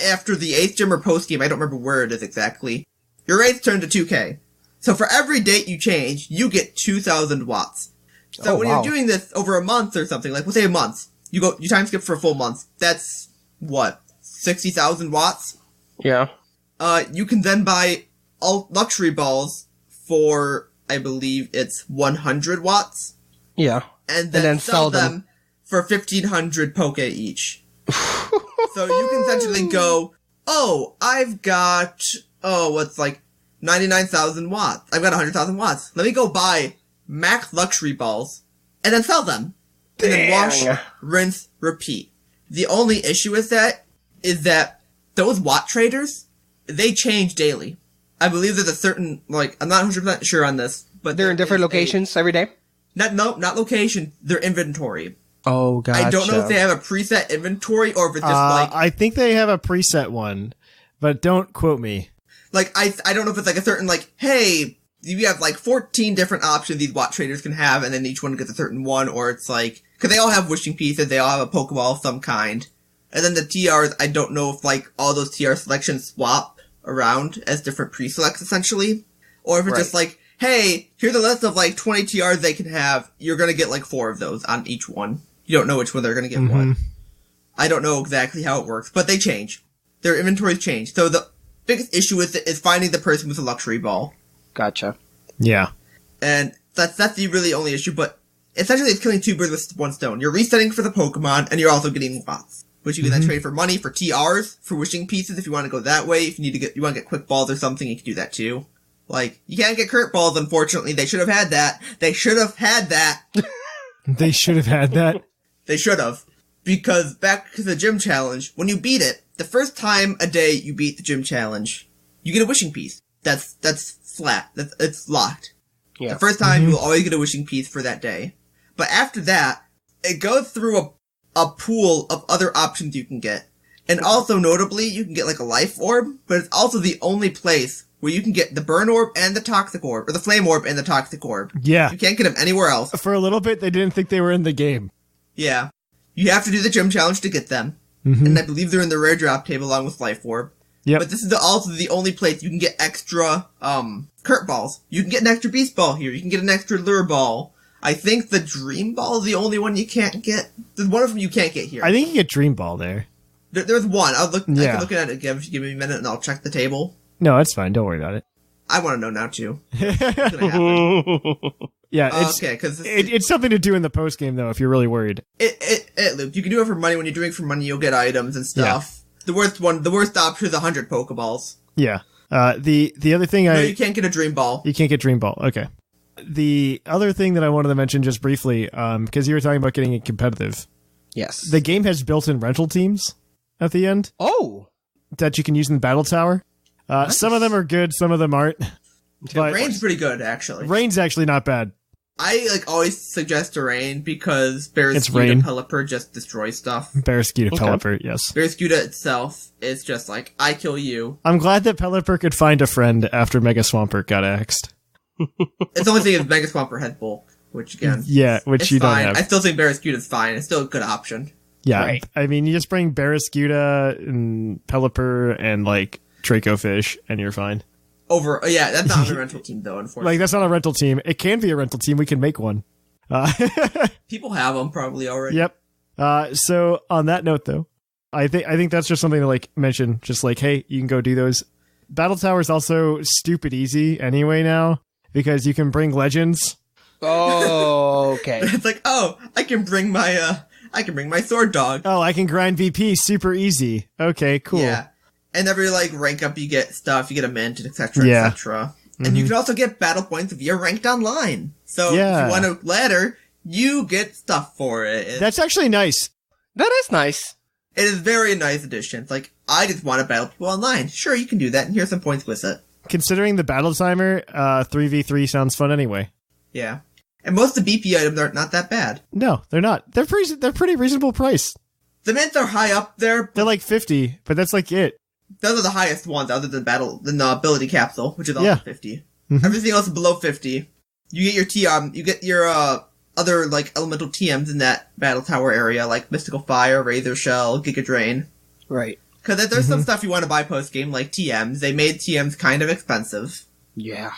after the 8th gym or post-game, I don't remember where it is exactly, your raid's turned to 2k. So, for every date you change, you get 2,000 watts. So when you're doing this over a month or something, we'll say a month, you time skip for a full month. That's 60,000 watts? Yeah. You can then buy all luxury balls for, I believe it's 100 watts. Yeah. And then sell them for 1,500 Poke each. So you can essentially go, I've got, 99,000 watts. I've got 100,000 watts. Let me go buy max luxury balls, and then sell them. And then wash, rinse, repeat. The only issue with that is that those watt traders, they change daily. I believe there's a certain, I'm not 100% sure on this, but they're in different locations every day? Not location, their inventory. Oh, gotcha. I don't know if they have a preset inventory or if it's just I think they have a preset one, but don't quote me. I don't know if it's a certain, hey, you have 14 different options these watt traders can have, and then each one gets a certain one, or it's because they all have wishing pieces, they all have a Pokeball of some kind. And then the TRs, I don't know if all those TR selections swap around as different pre-selects essentially, or if it's just hey, here's a list of 20 TRs they can have, you're gonna get 4 of those on each one. You don't know which one they're gonna get one. I don't know exactly how it works, but they change. Their inventories change. So the biggest issue with it is finding the person with a luxury ball. Gotcha. Yeah. And that's the really only issue, but essentially it's killing 2 birds with 1 stone. You're resetting for the Pokemon, and you're also getting watts, which you can then trade for money, for TRs, for wishing pieces if you want to go that way. If you want to get quick balls or something, you can do that too. Like, you can't get Kurt balls, unfortunately. They should have had that. They should have had that. They should have had that. They should have. Because back to the gym challenge, when you beat it, the first time a day you beat the gym challenge, you get a wishing piece. That's flat. It's locked. Yeah. The first time, you will always get a wishing piece for that day. But after that, it goes through a pool of other options you can get. And also, notably, you can get like a life orb, but it's also the only place where you can get the burn orb and the toxic orb, or the flame orb and the toxic orb. Yeah. You can't get them anywhere else. For a little bit, they didn't think they were in the game. Yeah. You have to do the gym challenge to get them. And I believe they're in the rare drop table along with life orb. Yep. But this is also the only place you can get extra, Kurt balls. You can get an extra beast ball here. You can get an extra lure ball. I think the dream ball is the only one you can't get. There's one of them you can't get here. I think you get dream ball there. There's one. I can look at it again if you give me a minute and I'll check the table. No, it's fine. Don't worry about it. I want to know now too. What's gonna happen? Yeah, it's something to do in the post game though. If you're really worried, it loops. You can do it for money. When you're doing it for money, you'll get items and stuff. Yeah. The worst option is 100 Pokeballs. Yeah. The other thing you can't get a dream ball. You can't get dream ball. Okay. The other thing that I wanted to mention just briefly, because you were talking about getting it competitive. Yes. The game has built-in rental teams at the end. Oh. That you can use in the battle tower. Nice. Some of them are good, some of them aren't. But Rain's pretty good, actually. Rain's actually not bad. I always suggest a Rain because Barraskewda and Pelipper just destroy stuff. Barraskewda, Pelipper, yes. Barraskewda itself is just like, I kill you. I'm glad that Pelipper could find a friend after Mega Swampert got axed. It's the only thing is Mega Swampert had bulk, which again, which you fine. don't have. I still think Barraskewda's fine. It's still a good option. Yeah, right. I mean, you just bring Barraskewda and Pelipper and like Dracofish, and you're fine. That's not a rental team though, unfortunately. Like, that's not a rental team. It can be a rental team. We can make one. People have them probably already. Yep. So on that note, though, I think that's just something to like mention. Just like, hey, you can go do those. Battle Tower is also stupid easy anyway now because you can bring legends. Oh, okay. It's like, I can bring my sword dog. Oh, I can grind VP super easy. Okay, cool. Yeah. And every, like, rank up, you get stuff, you get a mint, etc., etc. And you can also get battle points if you're ranked online. So, if you want a ladder, you get stuff for it. That's actually nice. That is nice. It is very nice addition. It's like, I just want to battle people online. Sure, you can do that, and here's some points with it. Considering the battle timer, 3v3 sounds fun anyway. Yeah. And most of the BP items are not that bad. No, they're not. They're pretty reasonable price. The mints are high up there. They're like 50, but that's like it. Those are the highest ones other than the ability capsule, which is also 50. Everything else is below 50. You get your other like elemental TMs in that battle tower area, like Mystical Fire, Razor Shell, Giga Drain. Right. Cause there's some stuff you want to buy post game, like TMs. They made TMs kind of expensive. Yeah.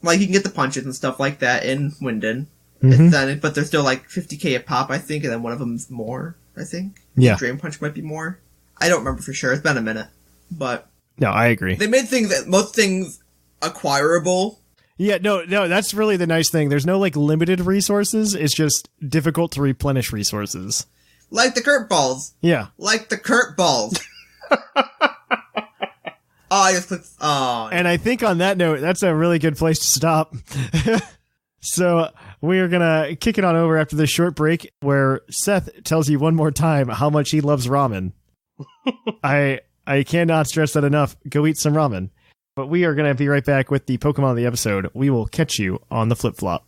Like you can get the punches and stuff like that in Winden. But they're still like 50k a pop, I think, and then one of them's more, I think. Yeah. Drain Punch might be more. I don't remember for sure. It's been a minute. But no, I agree. They made most things acquirable. Yeah, no, that's really the nice thing. There's no like limited resources. It's just difficult to replenish resources. Like the Kurt balls. Yeah. Like the Kurt balls. I just clicked. Oh. And I think on that note, that's a really good place to stop. So we are gonna kick it on over after this short break, where Seth tells you one more time how much he loves ramen. I cannot stress that enough. Go eat some ramen. But we are going to be right back with the Pokemon of the episode. We will catch you on the flip-flop.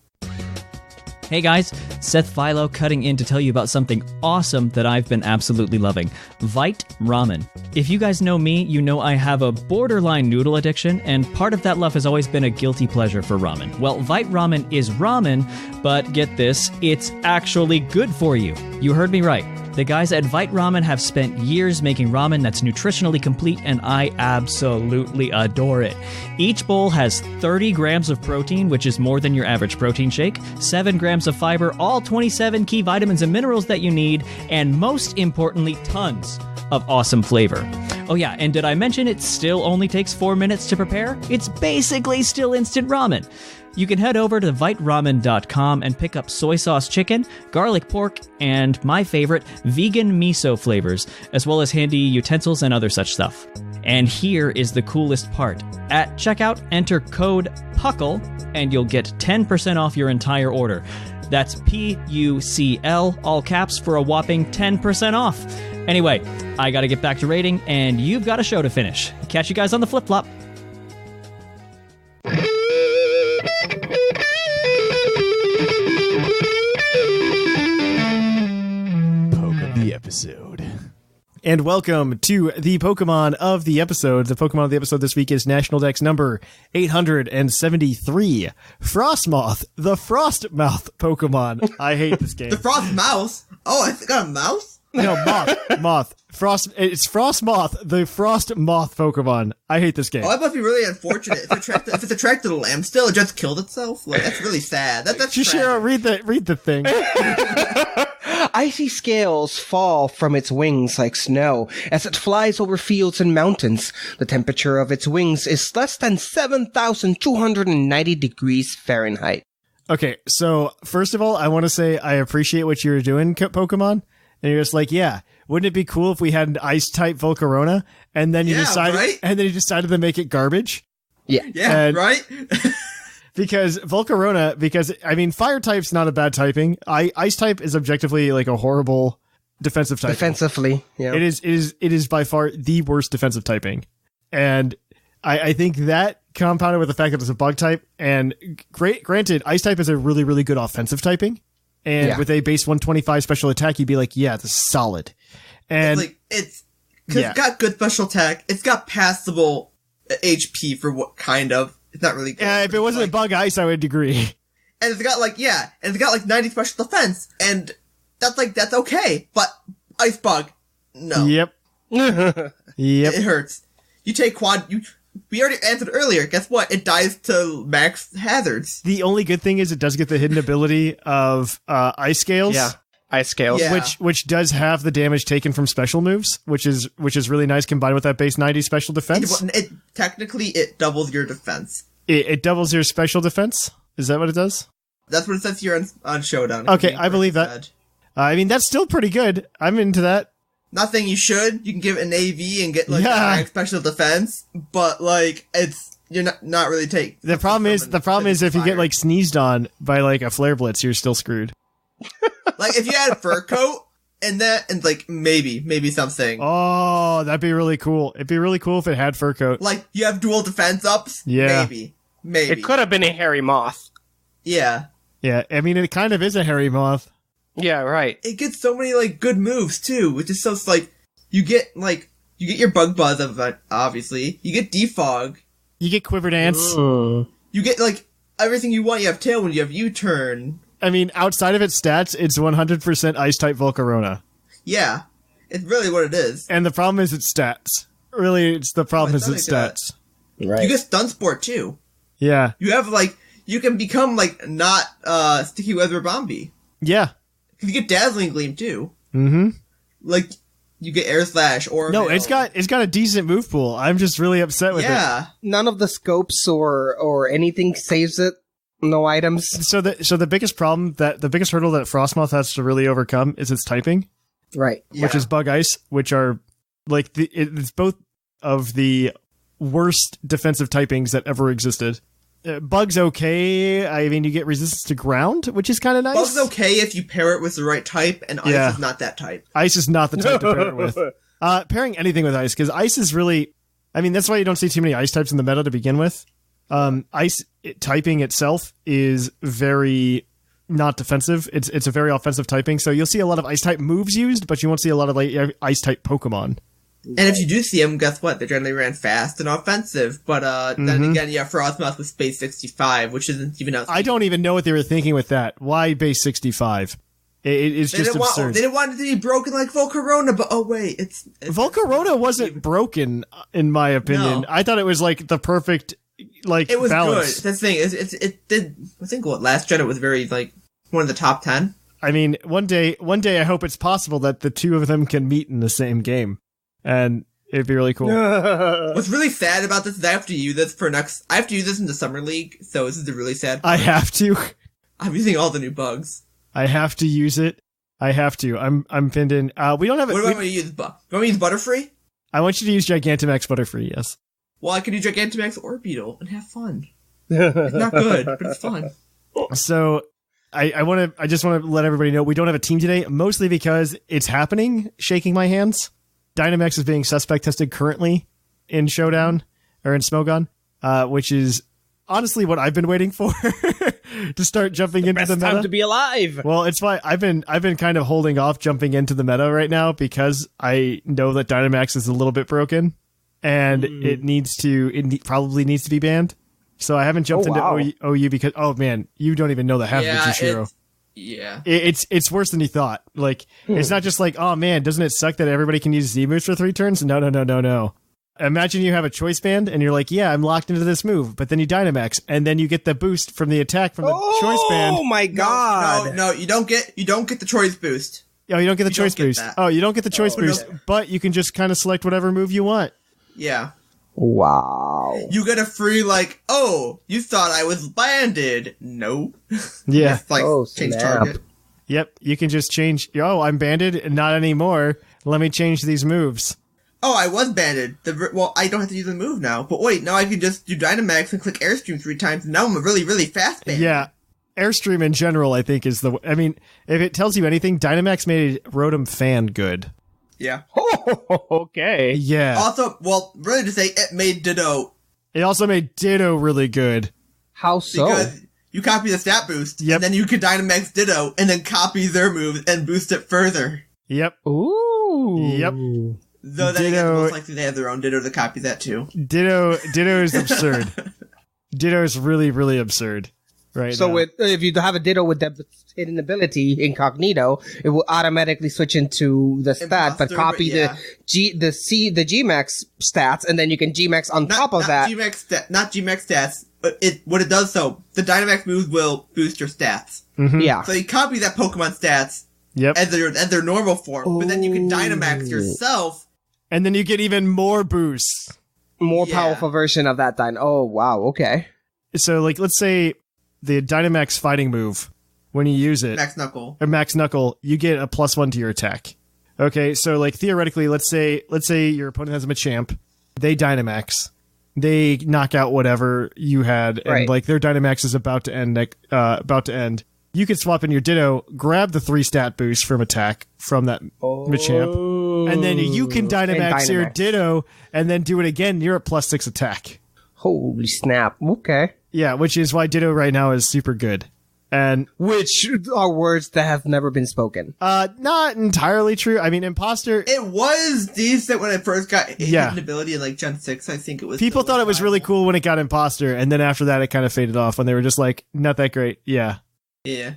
Hey guys, Seth Philo cutting in to tell you about something awesome that I've been absolutely loving. Vite Ramen. If you guys know me, you know I have a borderline noodle addiction, and part of that love has always been a guilty pleasure for ramen. Well, Vite Ramen is ramen, but get this, it's actually good for you. You heard me right. The guys at Vite Ramen have spent years making ramen that's nutritionally complete, and I absolutely adore it. Each bowl has 30 grams of protein, which is more than your average protein shake, 7 grams of fiber, all 27 key vitamins and minerals that you need, and most importantly, tons of awesome flavor. Oh yeah, and did I mention it still only takes 4 minutes to prepare? It's basically still instant ramen. you can head over to viteramen.com and pick up soy sauce chicken, garlic pork, and my favorite, vegan miso flavors, as well as handy utensils and other such stuff. And here is the coolest part. At checkout, enter code PUCL, and you'll get 10% off your entire order. That's PUCL, all caps, for a whopping 10% off. Anyway, I gotta get back to rating, and you've got a show to finish. Catch you guys on the flip-flop. Episode. And welcome to the Pokemon of the episode. The Pokemon of the episode this week is National Dex number 873. Frostmoth, the Frostmouth Pokemon. I hate this game. The Frostmouse? Oh, I got a mouse? No, moth. It's Frostmoth, the Frostmoth Pokemon. I hate this game. Oh, that must be really unfortunate. If it's attracted to lamb still, it just killed itself. Like, that's really sad. That's Jushiro, read the thing. Icy scales fall from its wings like snow as it flies over fields and mountains. The temperature of its wings is less than 7,290 degrees Fahrenheit. Okay, so first of all, I want to say I appreciate what you're doing, Pokemon. And you're just like, yeah, wouldn't it be cool if we had an ice-type Volcarona? And then you decided, right? And then you decided to make it garbage. Yeah, right? Because Volcarona, I mean, fire type's not a bad typing. Ice type is objectively like a horrible defensive type. Defensively, yeah. It is by far the worst defensive typing. And I think that compounded with the fact that it's a bug type, and granted, ice type is a really, really good offensive typing. And with a base 125 special attack, you'd be like, yeah, this is solid. And it's got good special attack. It's got passable HP for what kind of. It's not really good. If it wasn't bug ice, I would agree. And it's got 90 special defense, and that's okay. But ice bug, no. Yep. It hurts. You take we already answered earlier. Guess what? It dies to max hazards. The only good thing is it does get the hidden ability of ice scales. Yeah. Ice scales. Yeah. Which does have the damage taken from special moves, which is really nice combined with that base 90 special defense. It doubles your defense. It doubles your special defense? Is that what it does? That's what it says here on Showdown. Okay, I believe that. I mean, that's still pretty good. I'm into that. Not saying you should. You can give it an AV and get max special defense, but you're not really taking. The problem is if you get sneezed on by a flare blitz, you're still screwed. If you had a fur coat and maybe something. Oh, that'd be really cool. It'd be really cool if it had fur coat. You have dual defense ups. Yeah, maybe. It could have been a hairy moth. Yeah. Yeah, I mean, it kind of is a hairy moth. Yeah, right. It gets so many good moves too, which is so you get your bug buzz of it, obviously. You get defog. You get quiver dance. You get everything you want. You have tailwind. You have U-turn. I mean, outside of its stats, it's 100% ice type Volcarona. Yeah, it's really what it is. And the problem is its stats. Really, it's the problem is its stats. Right. You get stun sport too. Yeah. You have you can become not Sticky Weather Bombi. Yeah. You get Dazzling Gleam too. Mm-hmm. You get Air Slash or no, it's got a decent move pool. I'm just really upset with it. Yeah. None of the scopes or anything saves it. No items. So the biggest hurdle that Frostmoth has to really overcome is its typing. Right. Which is Bug Ice, which are it's both of the worst defensive typings that ever existed. Bug's okay. I mean, you get resistance to ground, which is kind of nice. Bug's okay if you pair it with the right type, and Ice is not that type. Ice is not the type to pair it with. Pairing anything with Ice, because Ice is really... I mean, that's why you don't see too many Ice types in the meta to begin with. Ice typing itself is very not defensive. It's a very offensive typing, so you'll see a lot of Ice type moves used, but you won't see a lot of Ice type Pokemon. And if you do see them, guess what? They generally ran fast and offensive. But then again, you have Frostmoth with Space 65, which isn't even out. I don't even know what they were thinking with that. Why base 65? It's just absurd. They didn't want it to be broken like Volcarona, but it's Volcarona wasn't broken, in my opinion. No. I thought it was the perfect it was balance. good. That's the thing. It did. I think last gen it was very one of the top 10. I mean, one day I hope it's possible that the two of them can meet in the same game. And It'd be really cool. What's really sad about this is I have to use this in the summer league, so this is the really sad part. I have to. I'm using all the new bugs. I have to use it. I have to. I'm pinned in. We don't have. What do I want to use? You want me to use Butterfree? I want you to use Gigantamax Butterfree. Yes. Well, I could use Gigantamax or Beetle and have fun. It's not good, but it's fun. So, I just want to let everybody know we don't have a team today, mostly because it's happening. Shaking my hands. Dynamax is being suspect tested currently in Showdown or in Smogon, which is honestly what I've been waiting for to start jumping into the meta. Time to be alive. Well, it's fine. I've been kind of holding off jumping into the meta right now because I know that Dynamax is a little bit broken and it probably needs to be banned. So I haven't jumped into OU because man, you don't even know the half of Jushiro. Yeah. It's worse than you thought. Like, it's not just like, oh man, doesn't it suck that everybody can use Z-moves for 3 turns? No. Imagine you have a choice band and you're like, yeah, I'm locked into this move, but then you Dynamax and then you get the boost from the attack from the choice band. Oh my god. No, you don't get the choice boost. Oh, you don't get the choice boost. Oh, you don't get the choice boost, but you can just kind of select whatever move you want. Yeah. Wow. You get a free, you thought I was banded. No. Yeah. Change target. Yep, you can just change, I'm banded, not anymore. Let me change these moves. Oh, I was banded. I don't have to use the move now. But wait, now I can just do Dynamax and click Airstream 3 times, and now I'm a really, really fast banded. Yeah. Airstream in general, I think, is if it tells you anything, Dynamax made Rotom Fan good. Yeah. Oh, okay. Yeah. Also, really to say, it made Ditto. It also made Ditto really good. How so? Because you copy the stat boost, and then you could Dynamax Ditto, and then copy their move and boost it further. Yep. Ooh. Yep. Though then again, most likely they have their own Ditto to copy that too. Ditto is absurd. Ditto is really, really absurd. Right. So if you have a Ditto with hidden ability, Incognito, it will automatically switch into the stat, but copy the Gmax stats, and then you can Gmax on top of that. Not Gmax stats, but what it does the Dynamax moves will boost your stats. Mm-hmm. Yeah. So you copy that Pokemon stats as their normal form, but then you can Dynamax yourself. And then you get even more boosts. More powerful version of that Oh, wow, okay. So, let's say the Dynamax fighting move, when you use it, Max Knuckle, you get a +1 to your attack. Okay, so theoretically, let's say your opponent has a Machamp, they Dynamax, they knock out whatever you had, and their Dynamax is about to end. You could swap in your Ditto, grab the 3 stat boost from attack from that Machamp, and then you can Dynamax your Ditto, and then do it again. You're at +6 attack. Holy snap! Okay. Yeah, which is why Ditto right now is super good. And which are words that have never been spoken. Not entirely true. I mean, Imposter... It was decent when it first got hidden ability in Gen 6, I think it was. People thought it was really cool when it got Imposter, and then after that it kind of faded off when they were just not that great. Yeah. Yeah.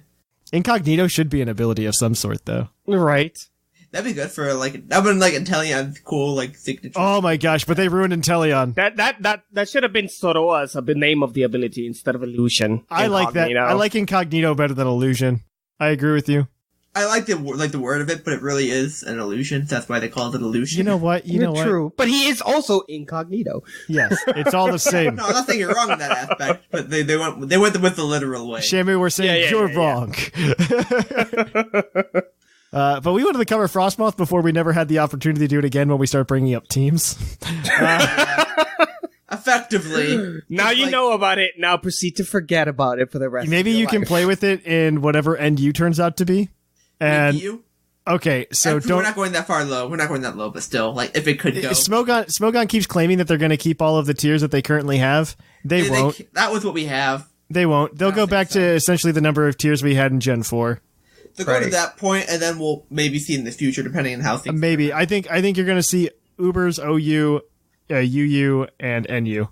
Incognito should be an ability of some sort, though. Right. That'd be good for that would Inteleon's cool signature. Oh my gosh! But they ruined Inteleon. That should have been Soroa as the name of the ability instead of Illusion. I like that. I like Incognito better than Illusion. I agree with you. I like the word of it, but it really is an illusion. So that's why they call it an illusion. You know what? True, but he is also Incognito. Yes, it's all the same. No, I'm not saying you're wrong in that aspect, but they went with the literal way. Shamu, we're saying you're wrong. But we wanted to cover Frostmoth before we never had the opportunity to do it again when we start bringing up teams. Effectively. Now you know about it. Now proceed to forget about it for the rest of your life. Maybe you can play with it in whatever NU turns out to be. And okay, so we're not going that far low. We're not going that low, but still, if it could go. Smogon keeps claiming that they're going to keep all of the tiers that they currently have. They won't. That was what we have. They won't. They'll go back to essentially the number of tiers we had in Gen 4. They'll go to that point, and then we'll maybe see in the future, depending on how things. Maybe I think you're going to see Ubers, OU, UU, and NU.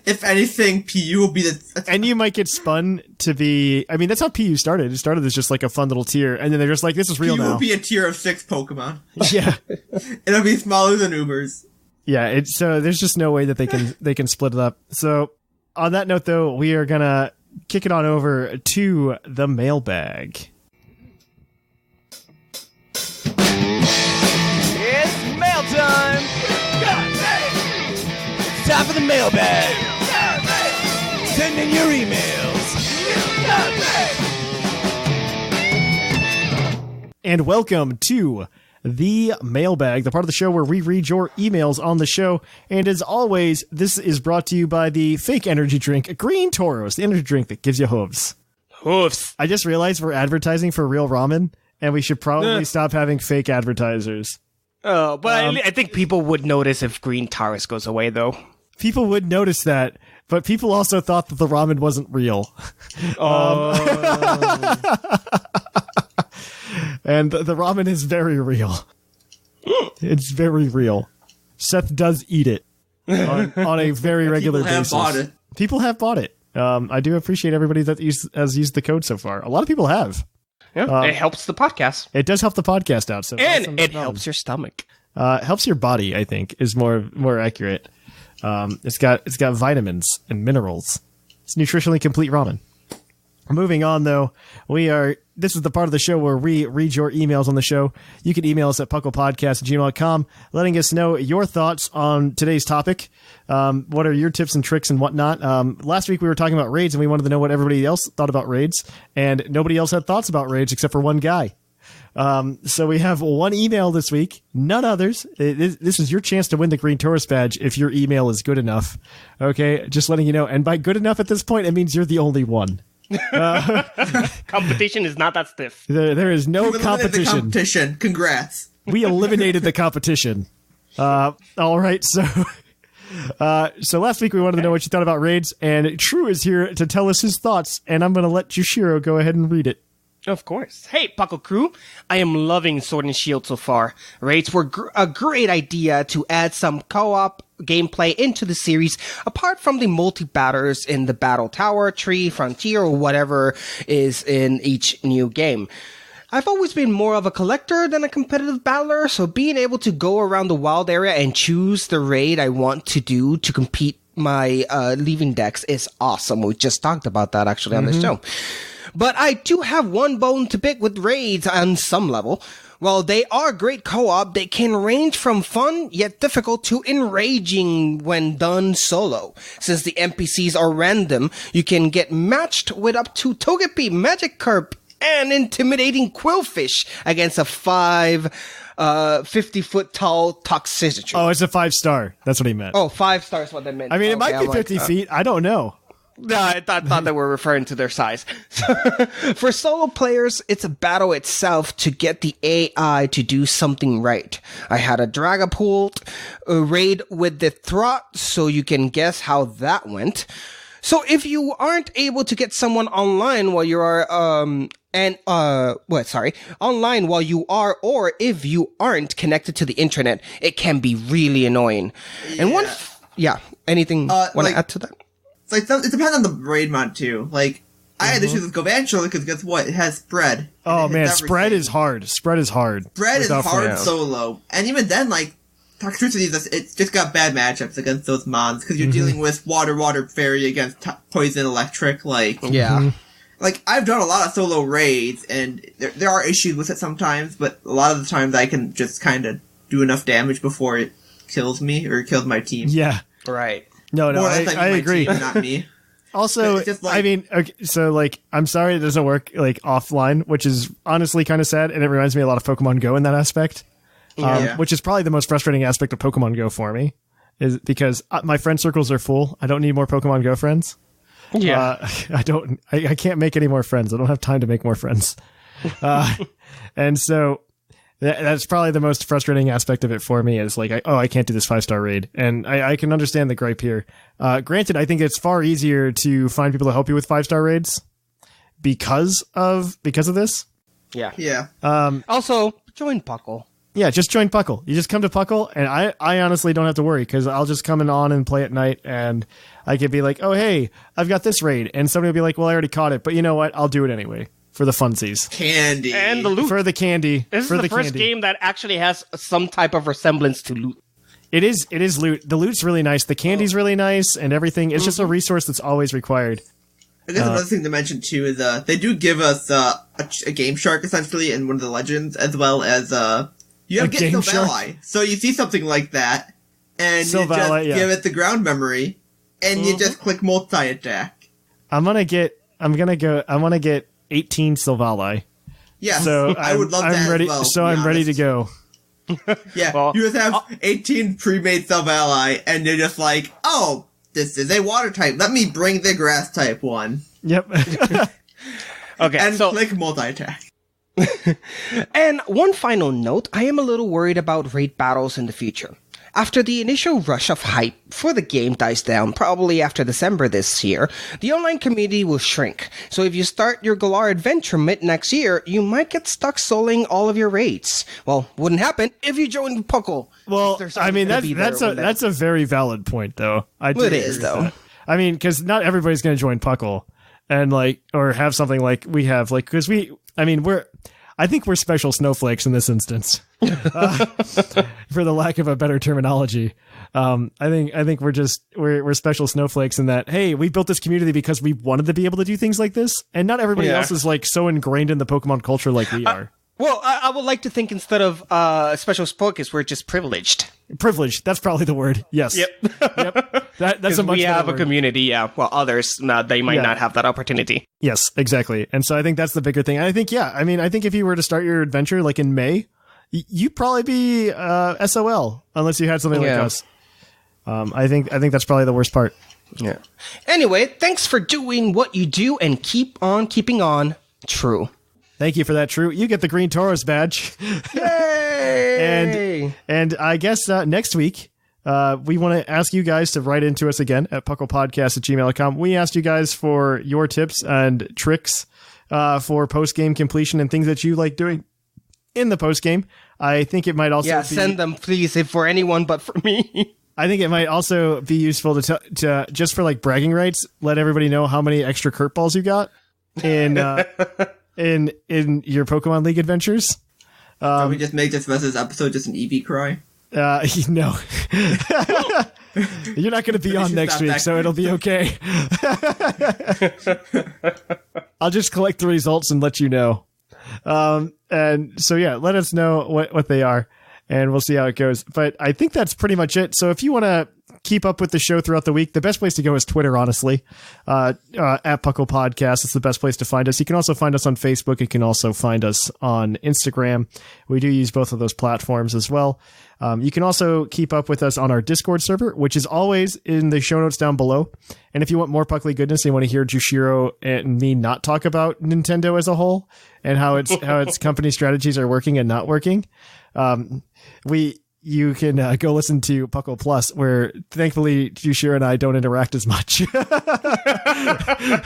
If anything, PU will be the... NU might get spun to be... I mean, that's how PU started. It started as just a fun little tier, and then they're just this is real now. PU will be a tier of 6 Pokemon. Yeah. It'll be smaller than Ubers. Yeah, so there's just no way that they can split it up. So, on that note, though, we are going to kick it on over to the mailbag. It's mail time! time for the mailbag. Send in your emails. And welcome to the Mailbag, the part of the show where we read your emails on the show. And as always, this is brought to you by the fake energy drink, Green Toros, the energy drink that gives you hooves. Hoofs. I just realized we're advertising for real ramen, and we should probably stop having fake advertisers. But I think people would notice if Green Taurus goes away, though. People would notice that, but people also thought that the ramen wasn't real. And the ramen is very real. It's very real. Seth does eat it on a very regular basis. People have bought it. People have bought it. I do appreciate everybody that has used the code so far. A lot of people have. Yeah, it helps the podcast. It does help the podcast out. So And it helps your stomach. Helps your body, I think, is more accurate. It's got vitamins and minerals. It's nutritionally complete ramen. Moving on, though, this is the part of the show where we read your emails on the show. You can email us at puclpodcast@gmail.com, letting us know your thoughts on today's topic. What are your tips and tricks and whatnot? Last week we were talking about raids, and we wanted to know what everybody else thought about raids, and nobody else had thoughts about raids except for one guy. So we have one email this week, none others. This is your chance to win the Green Taurus badge if your email is good enough. Okay, just letting you know. And by good enough at this point, it means you're the only one. Competition is not that stiff. There is no competition. competition. Competition. Congrats. We eliminated the competition. All right, so last week we wanted to know what you thought about raids, and True is here to tell us his thoughts, and I'm going to let Jushiro go ahead and read it. Of course. Hey, PUCL crew. I am loving Sword and Shield so far. Raids were a great idea to add some co-op gameplay into the series, apart from the multi-batters in the Battle Tower, Tree, Frontier, or whatever is in each new game. I've always been more of a collector than a competitive battler, so being able to go around the wild area and choose the raid I want to do to compete my leaving decks is awesome. We just talked about that actually on the show. But I do have one bone to pick with raids on some level. While they are great co-op, they can range from fun yet difficult to enraging when done solo. Since the NPCs are random, you can get matched with up to Togepi, Magikarp, and intimidating Quillfish against a 50-foot tall Toxicity. Oh, it's a 5-star. That's what he meant. Oh, 5 stars what they meant. I mean, it might be 50 feet. I don't know. No, I thought they were referring to their size. For solo players, it's a battle itself to get the AI to do something right. I had a Dragapult raid with the Throt, so you can guess how that went. So if you aren't able to get someone online while you are, online while you are, or if you aren't connected to the internet, it can be really annoying. Yeah. And anything want to add to that? It depends on the raid mod too. Like, I had issues with Govantular because guess what? It has spread. Oh man, spread is hard. Spread is hard. Spread is hard solo. And even then, like, Toxicity, it just got bad matchups against those mods because you're dealing with water fairy against poison electric. Like, like, I've done a lot of solo raids and there are issues with it sometimes, but a lot of the times I can just kind of do enough damage before it kills me or kills my team. Yeah. Right. No, I agree. Team, not me. Also, I mean, okay, so like, I'm sorry it doesn't work like offline, which is honestly kind of sad, and it reminds me a lot of Pokemon Go in that aspect, which is probably the most frustrating aspect of Pokemon Go for me, is because my friend circles are full. I don't need more Pokemon Go friends. Yeah, I can't make any more friends. I don't have time to make more friends, and so. That's probably the most frustrating aspect of it for me is like, I can't do this 5-star raid. And I can understand the gripe here. Granted, I think it's far easier to find people to help you with 5-star raids because of this. Yeah. Yeah. Also, join PUCL. Yeah, just join PUCL. You just come to PUCL, and I honestly don't have to worry because I'll just come on and play at night, and I could be like, oh, hey, I've got this raid. And somebody will be like, well, I already caught it, but you know what? I'll do it anyway. For the funsies. Candy. And the loot. For the candy. This is the first game that actually has some type of resemblance to loot. It is loot. The loot's really nice. The candy's really nice and everything. It's just a resource that's always required. I guess another thing to mention too is they do give us a Game Shark essentially in one of the legends, as well as you have Get No Ally. So you see something like that, and you just give it the ground memory, and you just click multi-attack. I want to get 18 Silvally. Yeah, so I would love that ready, as well. So I'm ready to go. Yeah, well, you just have 18 pre-made Silvally, and you're just like, oh, this is a water type. Let me bring the grass type one. Yep. Okay, and click multi-attack. And one final note, I am a little worried about raid battles in the future. After the initial rush of hype for the game dies down, probably after December this year, the online community will shrink. So if you start your Galar adventure mid-next year, you might get stuck soloing all of your raids. Well, wouldn't happen if you joined PUCL. Well, I mean, that's a very valid point, though. It is, though. I mean, because not everybody's going to join PUCL and or have something like we have, because I think we're special snowflakes in this instance, for the lack of a better terminology. I think we're special snowflakes in that, hey, we built this community because we wanted to be able to do things like this, and not everybody else is so ingrained in the Pokemon culture like we are. Well, I would like to think instead of special spokes, we're just privileged. Privileged. That's probably the word. Yes. Yep. That's a much we have word. A community. Yeah. Well, others they might not have that opportunity. Yes, exactly. And so I think that's the bigger thing. I think I think if you were to start your adventure in May, you'd probably be SOL unless you had something like us. I think that's probably the worst part. Yeah. Anyway, thanks for doing what you do and keep on keeping on. True. Thank you for that, True. You get the Green Tauros badge. Yay! And I guess next week, we want to ask you guys to write into us again at puclpodcast@gmail.com. We asked you guys for your tips and tricks for post-game completion and things that you like doing in the post-game. I think it might also send them, please, if for anyone but for me. I think it might also be useful to just for bragging rights, let everybody know how many extra curveballs you got in in your Pokemon League adventures. Can we just make this episode just an Eevee cry? No. You're not going to be on next week, so it'll be okay. I'll just collect the results and let you know. And so, let us know what they are, and we'll see how it goes. But I think that's pretty much it. So if you want to keep up with the show throughout the week, the best place to go is Twitter, honestly. At PUCL Podcast, it's the best place to find us. You can also find us on Facebook. You can also find us on Instagram. We do use both of those platforms as well. You can also keep up with us on our Discord server, which is always in the show notes down below. And if you want more Puckley goodness and you want to hear Jushiro and me not talk about Nintendo as a whole and how its company strategies are working and not working, you can go listen to PUCL Plus, where thankfully Jushiro and I don't interact as much.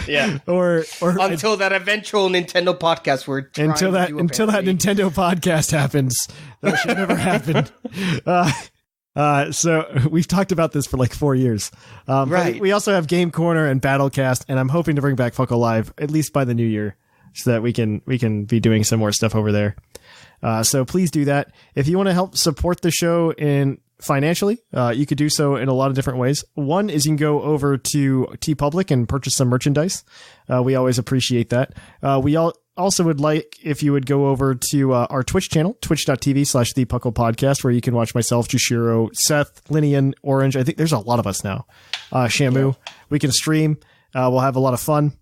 Yeah. Or until that eventual Nintendo podcast until that Nintendo podcast happens. That should never happen. So we've talked about this for 4 years. Right. We also have Game Corner and Battlecast, and I'm hoping to bring back PUCL Live at least by the new year, so that we can be doing some more stuff over there. So please do that. If you want to help support the show financially, you could do so in a lot of different ways. One is you can go over to TeePublic and purchase some merchandise. We always appreciate that. We also would like if you would go over to our Twitch channel, twitch.tv/ThePuclPodcast, where you can watch myself, Jushiro, Seth, Linian, Orange. I think there's a lot of us now. Shamu. Yeah. We can stream. We'll have a lot of fun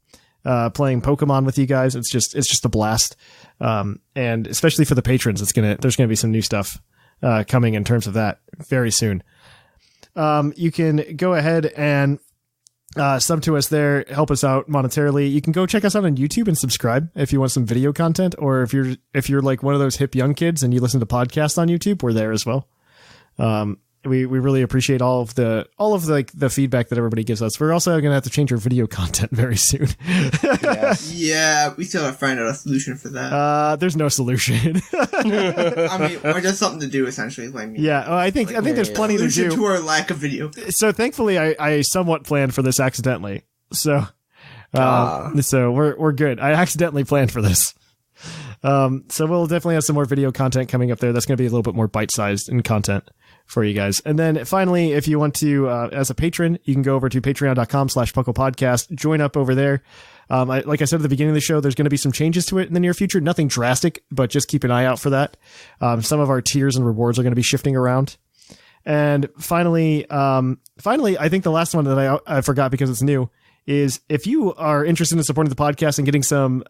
playing Pokemon with you guys. It's just a blast. And especially for the patrons, there's gonna be some new stuff coming in terms of that very soon. You can go ahead and sub to us there, help us out monetarily. You can go check us out on YouTube and subscribe if you want some video content, or if you're one of those hip young kids and you listen to podcasts on YouTube, we're there as well. We really appreciate all of the feedback that everybody gives us. We're also going to have to change our video content very soon. Yes. Yeah, we still have to find out a solution for that. There's no solution. Or just something to do, essentially. I think there's plenty to do. To our lack of video. So thankfully, I somewhat planned for this accidentally. So we're good. I accidentally planned for this. So we'll definitely have some more video content coming up there. That's going to be a little bit more bite-sized in content for you guys. And then finally, if you want to, as a patron, you can go over to patreon.com/PuclPodcast, join up over there. Like I said at the beginning of the show, there's going to be some changes to it in the near future. Nothing drastic, but just keep an eye out for that. Some of our tiers and rewards are going to be shifting around. And finally, I think the last one that I forgot because it's new is if you are interested in supporting the podcast and getting some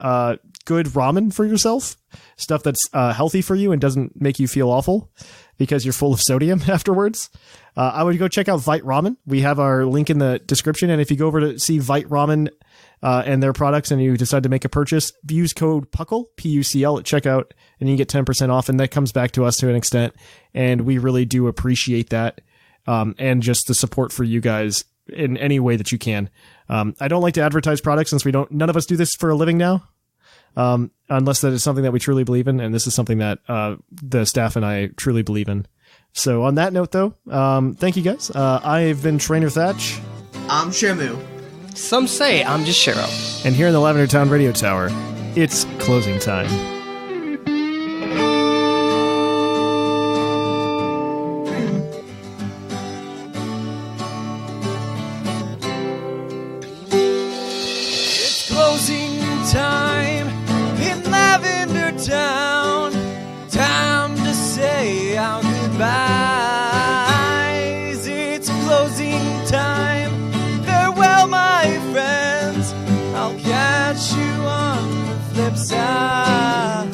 good ramen for yourself, stuff that's healthy for you and doesn't make you feel awful because you're full of sodium afterwards, I would go check out Vite Ramen. We have our link in the description, and if you go over to see Vite Ramen and their products and you decide to make a purchase, use code PUCL, P-U-C-L, at checkout, and you get 10% off, and that comes back to us to an extent, and we really do appreciate that, and just the support for you guys in any way that you can. I don't like to advertise products since none of us do this for a living now, unless that is something that we truly believe in, and this is something that the staff and I truly believe in. So on that note, though, thank you guys. I've been Trainer Thatch. I'm Shamu. Some say I'm Jushiro. And here in the Lavender Town Radio Tower, it's closing time. It's closing time in Lavender Town. Time to say our goodbyes. It's closing time. Farewell, my friends. I'll catch you on the flip side.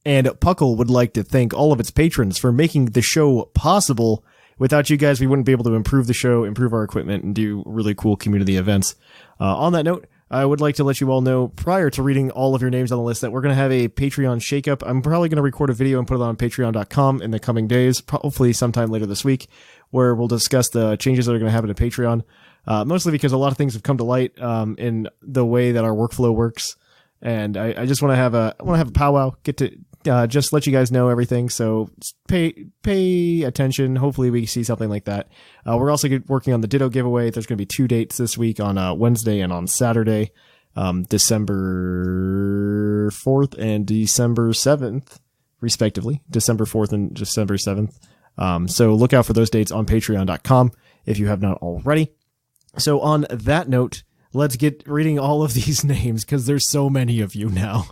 And PUCL would like to thank all of its patrons for making the show possible. Without you guys, we wouldn't be able to improve the show, improve our equipment, and do really cool community events. On that note, I would like to let you all know, prior to reading all of your names on the list, that we're going to have a Patreon shakeup. I'm probably going to record a video and put it on patreon.com in the coming days, hopefully sometime later this week, where we'll discuss the changes that are going to happen to Patreon. Mostly because a lot of things have come to light in the way that our workflow works. And I just want to have a powwow, get to just let you guys know everything. So pay attention. Hopefully we see something like that. We're also working on the Ditto giveaway. There's going to be 2 dates this week on Wednesday and on Saturday, December 4th and December 7th, respectively. December 4th and December 7th. So look out for those dates on patreon.com if you have not already. So on that note, let's get reading all of these names because there's so many of you now.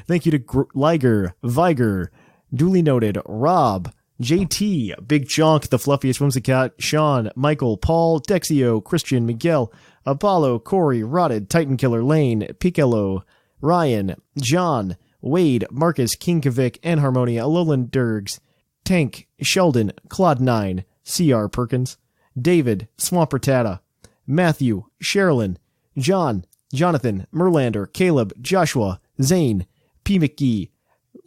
Thank you to Liger, Viger, duly noted, Rob, JT, Big Jonk, the fluffiest whimsicat, Sean, Michael, Paul, Dexio, Christian, Miguel, Apollo, Corey, Rotted, Titan Killer, Lane, Piccolo, Ryan, John, Wade, Marcus, Kinkovic, and Harmonia, Alolan Durgs, Tank, Sheldon, Claude9, CR Perkins, David, Swamp Rattata, Matthew, Sherilyn, John, Jonathan, Merlander, Caleb, Joshua, Zane, P. McGee,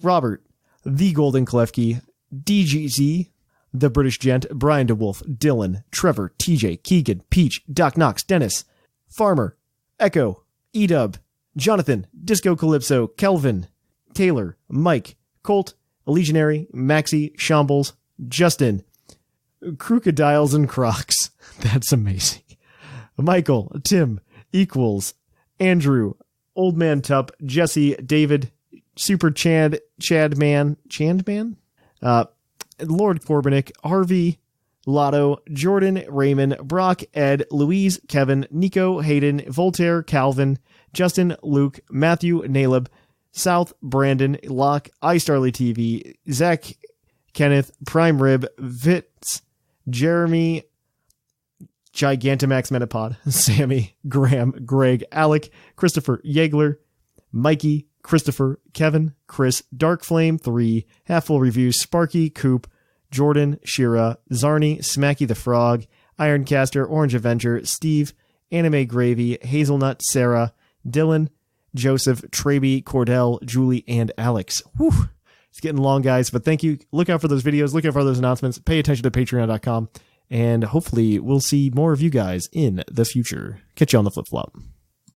Robert, The Golden Klefki, DGZ, The British Gent, Brian DeWolf, Dylan, Trevor, TJ, Keegan, Peach, Doc Knox, Dennis, Farmer, Echo, Edub, Jonathan, Disco Calypso, Kelvin, Taylor, Mike, Colt, Legionary, Maxi, Shambles, Justin, Crocodiles and Crocs. That's amazing. Michael, Tim, Equals, Andrew, Old Man Tup, Jesse, David, Super Chadman, Lord Corbinick, Harvey, Lotto, Jordan, Raymond, Brock, Ed, Louise, Kevin, Nico, Hayden, Voltaire, Calvin, Justin, Luke, Matthew, Naleb, South, Brandon, Locke, iStarly TV, Zach, Kenneth, Prime Rib, Vitz, Jeremy, Gigantamax Metapod, Sammy, Graham, Greg, Alec, Christopher, Yeagler, Mikey, Christopher, Kevin, Chris, Dark Flame 3, Half Full Reviews, Sparky, Coop, Jordan, Shira, Zarni, Smacky the Frog, Ironcaster, Orange Avenger, Steve, Anime Gravy, Hazelnut, Sarah, Dylan, Joseph, Traby, Cordell, Julie, and Alex. Whew. It's getting long, guys, but thank you. Look out for those videos. Look out for those announcements. Pay attention to patreon.com, and hopefully we'll see more of you guys in the future. Catch you on the flip-flop.